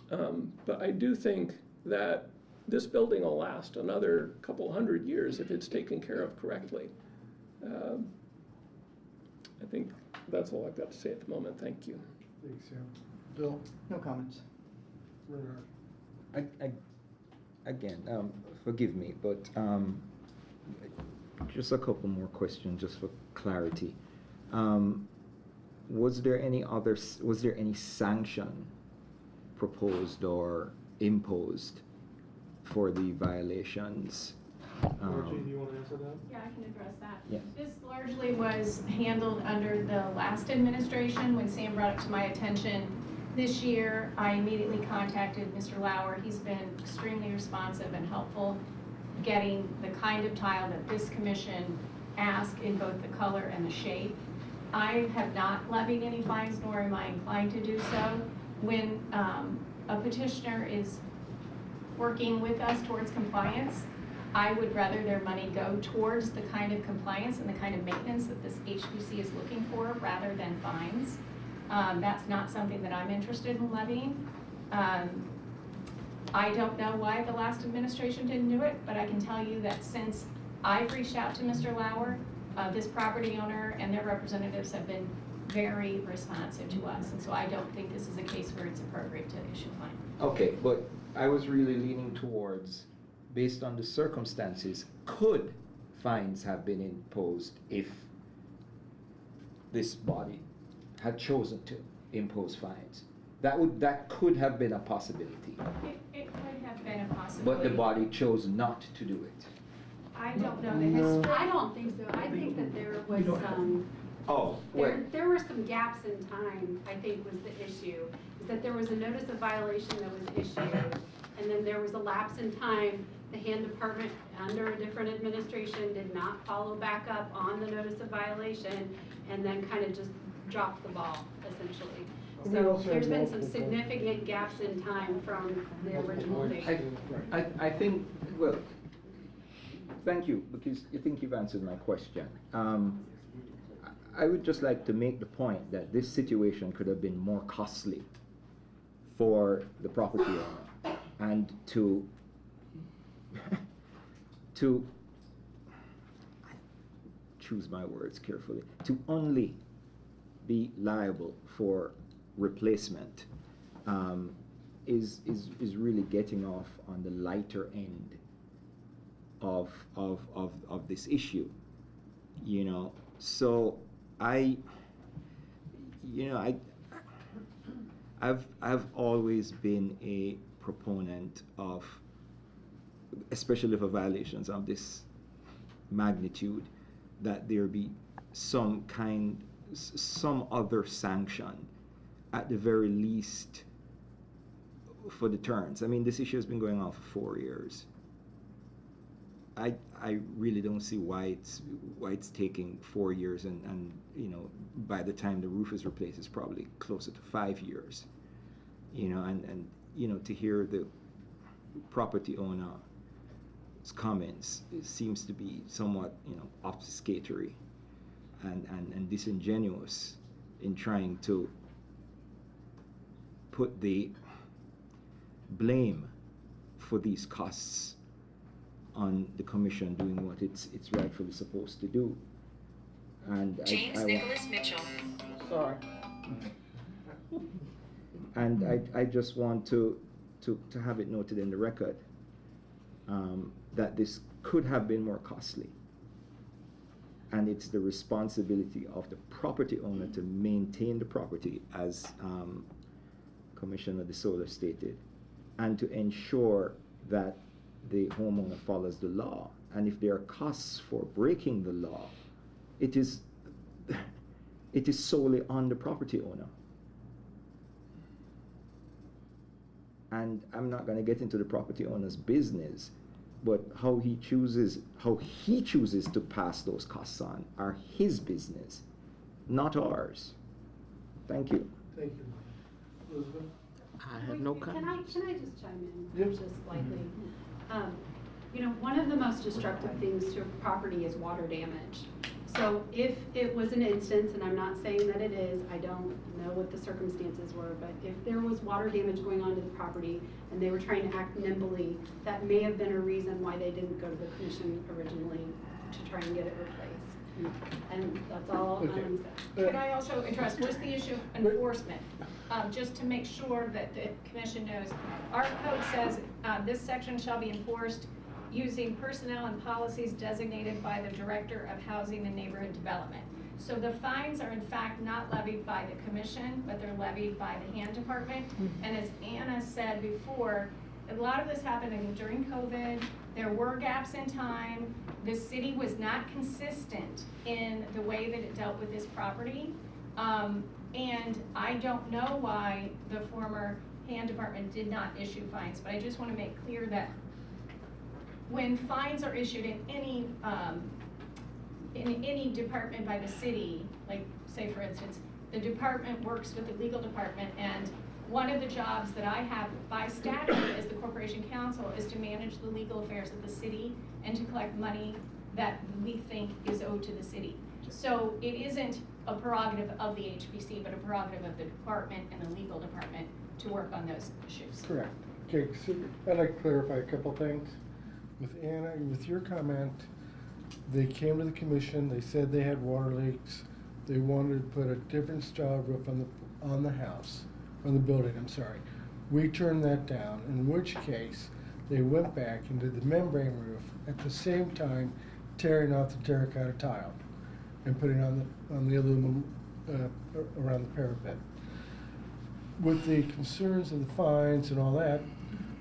But I do think that this building will last another couple hundred years if it's taken care of correctly. I think that's all I've got to say at the moment. Thank you. Thanks, Sam. Bill? No comments. Again, forgive me, but just a couple more questions, just for clarity. Was there any sanction proposed or imposed for the violations? Margie, do you want to answer that? Yeah, I can address that. Yes. This largely was handled under the last administration. When Sam brought it to my attention this year, I immediately contacted Mr. Lauer. He's been extremely responsive and helpful getting the kind of tile that this commission asked in both the color and the shape. I have not levied any fines, nor am I inclined to do so. When a petitioner is working with us towards compliance, I would rather their money go towards the kind of compliance and the kind of maintenance that this HPC is looking for rather than fines. That's not something that I'm interested in levying. I don't know why the last administration didn't do it, but I can tell you that since I've reached out to Mr. Lauer, this property owner and their representatives have been very responsive to us. And so I don't think this is a case where it's appropriate to issue a fine. Okay, but I was really leaning towards, based on the circumstances, could fines have been imposed if this body had chosen to impose fines? That could have been a possibility. It could have been a possibility. But the body chose not to do it. I don't know the history. I don't think so. I think that there was Oh, well, there were some gaps in time, I think was the issue. Is that there was a notice of violation that was issued, and then there was a lapse in time. The hand department, under a different administration, did not follow back up on the notice of violation, and then kind of just dropped the ball, essentially. So there's been some significant gaps in time from the original date. I think, well, thank you, because I think you've answered my question. I would just like to make the point that this situation could have been more costly for the property owner, and to choose my words carefully, to only be liable for replacement is really getting off on the lighter end of this issue, you know. So I've always been a proponent of, especially for violations of this magnitude, that there be some other sanction, at the very least, for deterrence. I mean, this issue has been going on for 4 years. I really don't see why it's taking 4 years, and you know, by the time the roof is replaced, it's probably closer to 5 years. You know, and you know, to hear the property owner's comments, it seems to be somewhat, you know, obfuscatory and disingenuous in trying to put the blame for these costs on the commission doing what it's rightfully supposed to do. And James Nicholas Mitchell. Sorry. And I just want to have it noted in the record that this could have been more costly. And it's the responsibility of the property owner to maintain the property, as Commissioner DeSola stated, and to ensure that the homeowner follows the law. And if there are costs for breaking the law, it is solely on the property owner. And I'm not going to get into the property owner's business, but how he chooses to pass those costs on are his business, not ours. Thank you. Thank you. Elizabeth? I have no comment. Can I just chime in Yep. just slightly? You know, one of the most destructive things to a property is water damage. So if it was an instance, and I'm not saying that it is, I don't know what the circumstances were, but if there was water damage going on to the property and they were trying to act nimbly, that may have been a reason why they didn't go to the commission originally to try and get it replaced. And that's all I'm saying. Can I also address just the issue of enforcement? Just to make sure that the commission knows, our code says this section shall be enforced using personnel and policies designated by the Director of Housing and Neighborhood Development. So the fines are in fact not levied by the commission, but they're levied by the hand department. And as Anna said before, a lot of this happened during COVID. There were gaps in time. The city was not consistent in the way that it dealt with this property. And I don't know why the former hand department did not issue fines, but I just want to make clear that when fines are issued in any department by the city, like say for instance, the department works with the legal department, and one of the jobs that I have by statute as the corporation counsel is to manage the legal affairs of the city and to collect money that we think is owed to the city. So it isn't a prerogative of the HPC, but a prerogative of the department and the legal department to work on those issues. Correct. Okay, so I'd like to clarify a couple things. With Anna, with your comment, they came to the commission, they said they had water leaks. They wanted to put a different style roof on the house, on the building, I'm sorry. We turned that down, in which case, they went back and did the membrane roof at the same time tearing off the terracotta tile and putting on the aluminum around the parapet. With the concerns of the fines and all that,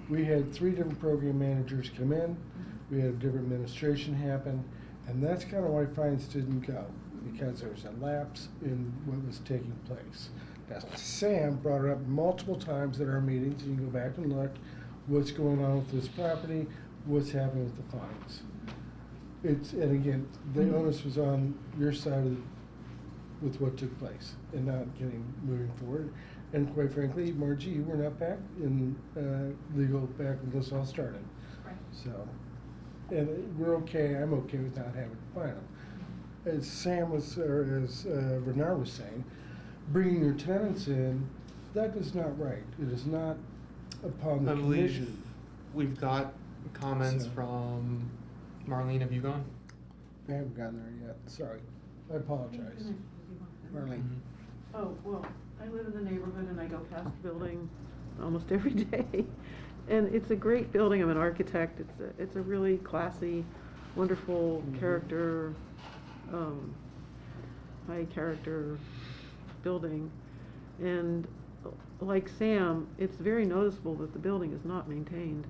we had 3 different program managers come in, we had a different administration happen, and that's kind of why fines didn't go, because there was a lapse in what was taking place. Now, Sam brought it up multiple times at our meetings, you can go back and look, what's going on with this property, what's happening with the fines. And again, the onus was on your side with what took place and not moving forward. And quite frankly, Margie, you were not back in legal back when this all started. Right. So, and we're okay, I'm okay with not having to fine them. As Sam was, or as Renard was saying, bringing your tenants in, that is not right. It is not upon the I believe commission. we've got comments So- from Marlene, have you gone? I haven't gotten there yet, sorry. I apologize. Marlene. Oh, well, I live in the neighborhood and I go past the building almost every day. And it's a great building. I'm an architect. It's a really classy, wonderful character, high character building. And like Sam, it's very noticeable that the building is not maintained.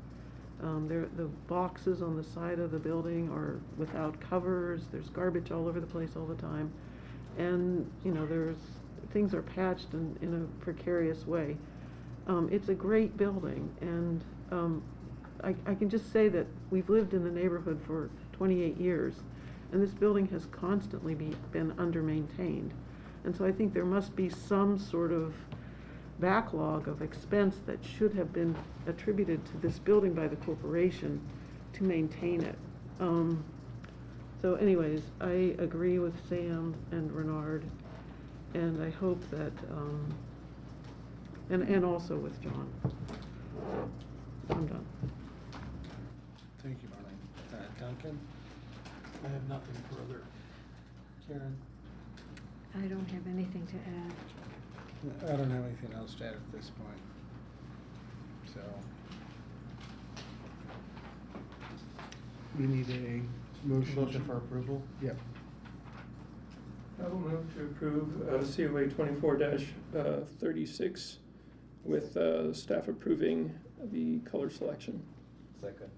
The boxes on the side of the building are without covers. There's garbage all over the place all the time. And, you know, things are patched in a precarious way. It's a great building, and I can just say that we've lived in the neighborhood for 28 years, and this building has constantly been under-maintained. And so I think there must be some sort of backlog of expense that should have been attributed to this building by the corporation to maintain it. So anyways, I agree with Sam and Renard, and I hope that, and also with John. I'm done. Thank you, Marlene. Duncan? I have nothing further. Karen? I don't have anything to add. I don't have anything else to add at this point. So. We need a motion. Motion for approval? Yep. I will move to approve COA 24-36 with staff approving the color selection. Second.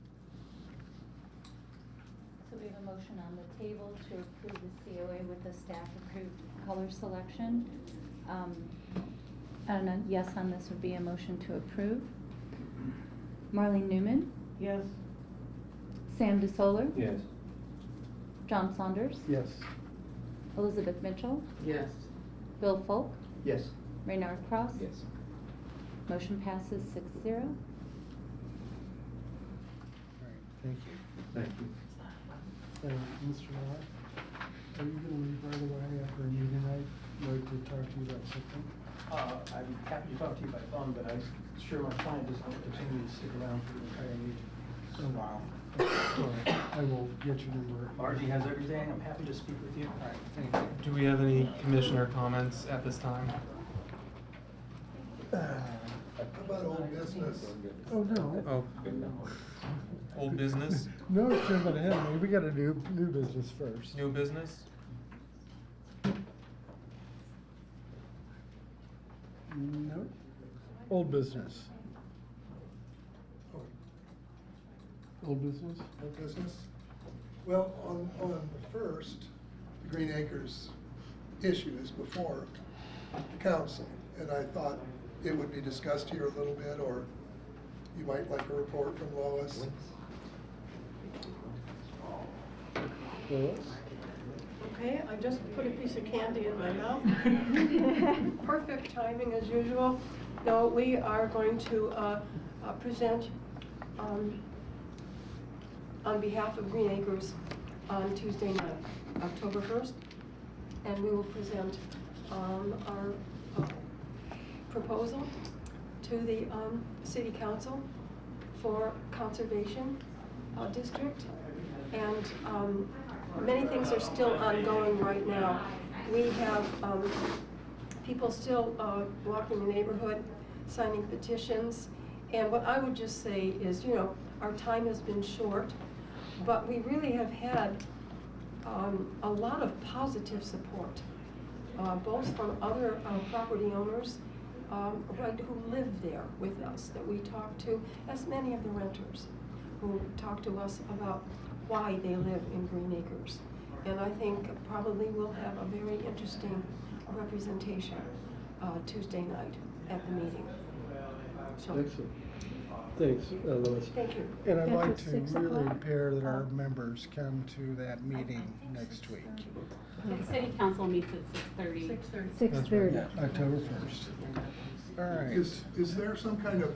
So we have a motion on the table to approve the COA with the staff-approved color selection. And a yes on this would be a motion to approve. Marlene Newman? Yes. Sam DeSoler? Yes. John Saunders? Yes. Elizabeth Mitchell? Yes. Bill Folk? Yes. Raynard Cross? Yes. Motion passes 6-0. All right, thank you. Thank you. Mr. Miller, are you gonna leave right away after a meeting tonight? I'd like to talk to you about something. I'm happy to talk to you by phone, but I'm sure my client doesn't want to continue to stick around for the entire meeting. Oh, wow. All right, I will get your number. Margie has everything. I'm happy to speak with you. All right, thank you. Do we have any commissioner comments at this time? How about old business? Oh, no. Oh. Old business? No, it's jumping ahead of me. We gotta do new business first. New business? No. Old business. Old business? Old business? Well, on the first, the Green Acres issue is before the council, and I thought it would be discussed here a little bit, or you might like a report from Lois. Lois? Okay, I just put a piece of candy in my mouth. Perfect timing as usual. No, we are going to present on behalf of Green Acres on Tuesday night, October 1st. And we will present our proposal to the city council for conservation district. And many things are still ongoing right now. We have people still walking the neighborhood, signing petitions. And what I would just say is, you know, our time has been short, but we really have had a lot of positive support, both from other property owners who live there with us, that we talk to, as many of the renters who talk to us about why they live in Green Acres. And I think probably we'll have a very interesting representation Tuesday night at the meeting. So, Excellent. Thanks, Lois. thank you. And I'd After like to 6 really o'clock? prepare that our members come to that meeting next week. The city council meets at 6:30. 6:30. 6:30. Yeah, October 1st. All right. Is there some kind of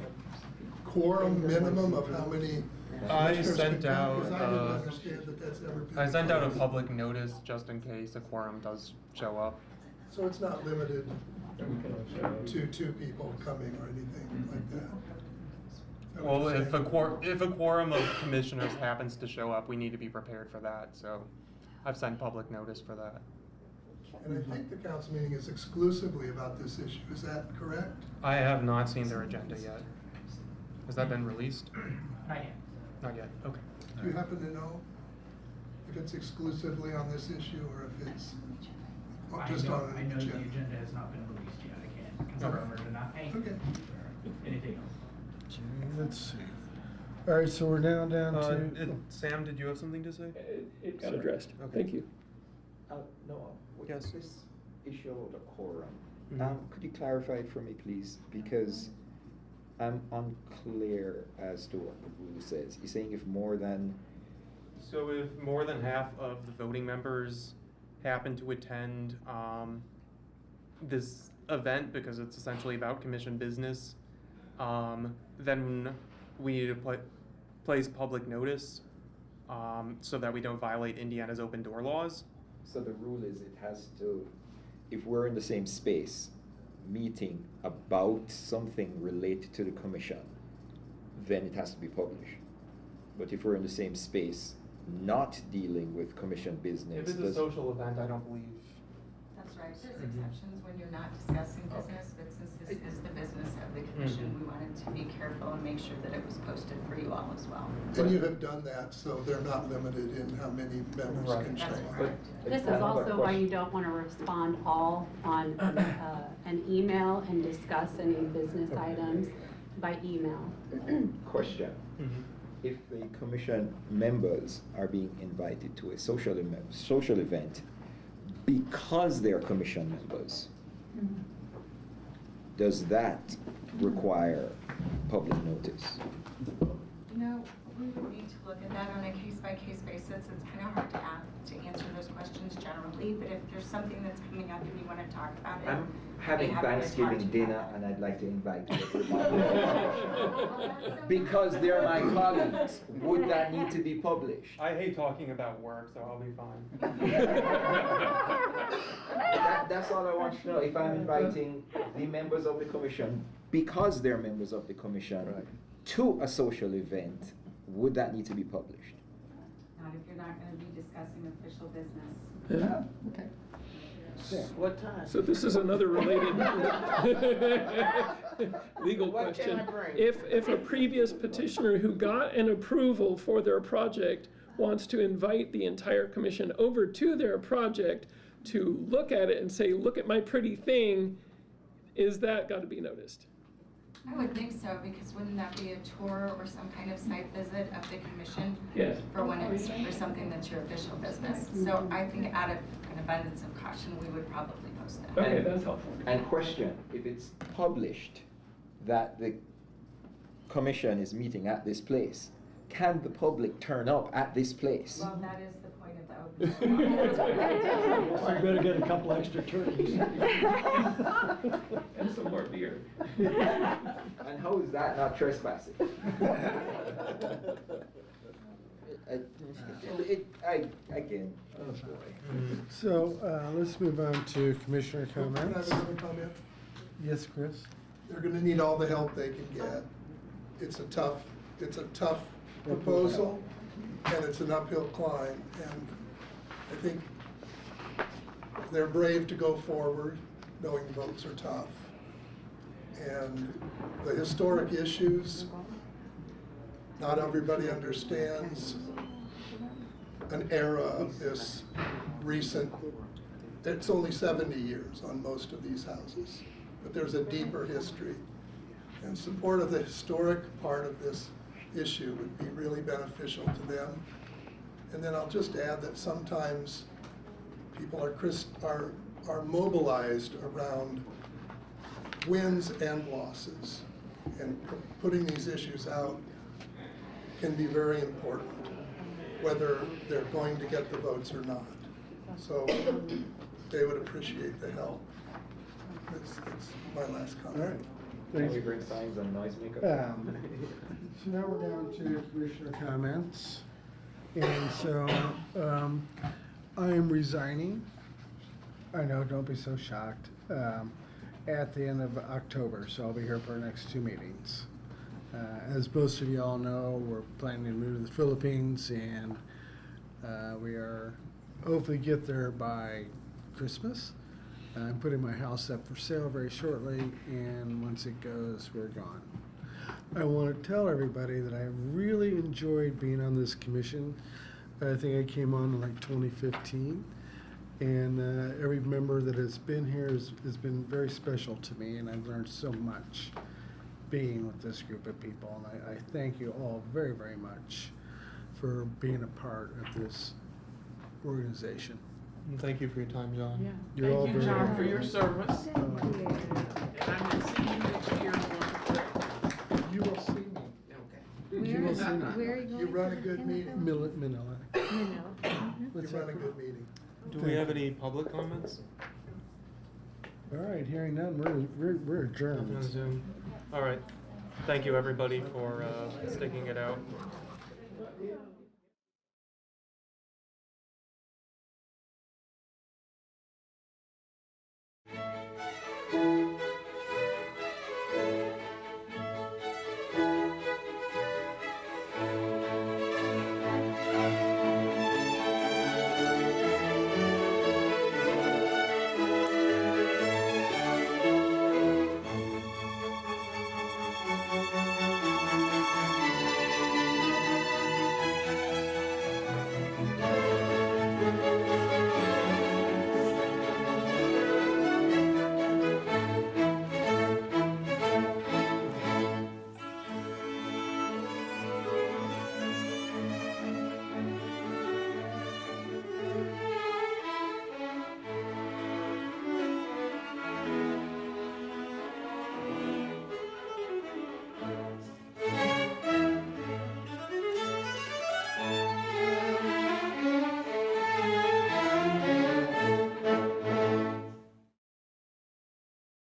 quorum minimum of how many? I commissioners sent can come? out, 'Cause I didn't understand that that's ever been. I sent out a proposed. public notice just in case a quorum does show up. So it's not limited to 2 people coming or anything like that? Is that what Well, you're saying? if a quorum of commissioners happens to show up, we need to be prepared for that, so I've sent public notice for that. And I think the council meeting is exclusively about this issue, is that correct? I have not seen their agenda yet. Has that been released? Not yet. Not yet, okay. Do you happen to know if it's exclusively on this issue or if it's just on an I know the agenda? agenda has not been released yet. I can't Okay. confirm or deny Okay. anything else. Let's see. All right, so we're now down to. Sam, did you have something to say? It got Sorry. addressed. Okay. Thank you. No, with Yes. this issue of the quorum, Mhm. could you clarify it for me, please? Because I'm unclear as to what the rule says. You're saying if more than, So if more than half of the voting members happen to attend this event, because it's essentially about commission business, then we need to place public notice so that we don't violate Indiana's open door laws. so the rule is it has to, if we're in the same space, meeting about something related to the commission, then it has to be published. But if we're in the same space, not dealing with commission business. If it's a does- social event, I don't believe. That's right, there's Mhm. exceptions when you're not discussing business, but since this is the business of the commission, we wanted to be careful and make sure that it was posted for you all as well. And you have done that, so they're not limited in how many members Right. can show That's up. correct. This is also why you don't want to respond all on an email and discuss any business items by email. Question. If the commission members are being invited to a social event because they're commission members, does that require public notice? You know, we would need to look at that on a case-by-case basis. It's kind of hard to answer those questions generally, but if there's something that's coming up and you want to talk about it. I'm having we have to talk Thanksgiving to you dinner about and I'd like to invite everybody. Because they're my colleagues, would that need to be published? I hate talking about work, so I'll be fine. That's all I want to know. If I'm inviting the members of the commission, because they're members of the commission, to a social event, would that need to be published? Not if you're not going to be discussing official business. Yeah. Okay. What time? So this is another related legal What can question. I bring? If a previous petitioner who got an approval for their project wants to invite the entire commission over to their project to look at it and say, look at my pretty thing, is that got to be noticed? I would think so, because wouldn't that be a tour or some kind of site visit of the commission? Yes. For when it's, for something that's your official business. So I think out of an abundance of caution, we would probably post that. Okay, that's helpful. And question, if it's published that the commission is meeting at this place, can the public turn up at this place? Well, that is the point of the open. So you better get a couple extra turkeys. And some more beer. And how is that not trespassing? Again, oh boy. So, let's move on to commissioner Can I have comments. another comment? Yes, Chris? They're gonna need all the help they can get. It's a tough it's a tough proposal, and it's an uphill climb, and I think they're brave to go forward, knowing the votes are tough. And the historic issues, not everybody understands an era of this recent, it's only 70 years on most of these houses, but there's a deeper history. And support of the historic part of this issue would be really beneficial to them. And then I'll just add that sometimes people are mobilized around wins and losses. And putting these issues out can be very important, whether they're going to get the votes or not. So they would appreciate the help. That's my last comment. Can we bring signs on noise makeup? So now we're down to commissioner comments. And so I am resigning. I know, don't be so shocked. At the end of October, so I'll be here for our next 2 meetings. As most of you all know, we're planning to move to the Philippines, and we are hopefully get there by Christmas. I'm putting my house up for sale very shortly, and once it goes, we're gone. I want to tell everybody that I really enjoyed being on this commission. I think I came on in like 2015, and every member that has been here has been very special to me, and I've learned so much being with this group of people, and I thank you all very, very much for being a part of this organization. And thank you for your time, John. Yeah. You're all Thank you, very John, welcome. for your service. Thank you. And I'm gonna see you next year. You will see me. Okay. You will see me. Where are you going? You run a good meeting. Manila. Manila. You What's run that? a good meeting. Do we have any public comments? All right, hearing none, we're Nothing on adjourned. Zoom. All right. Thank you, everybody, for sticking it out.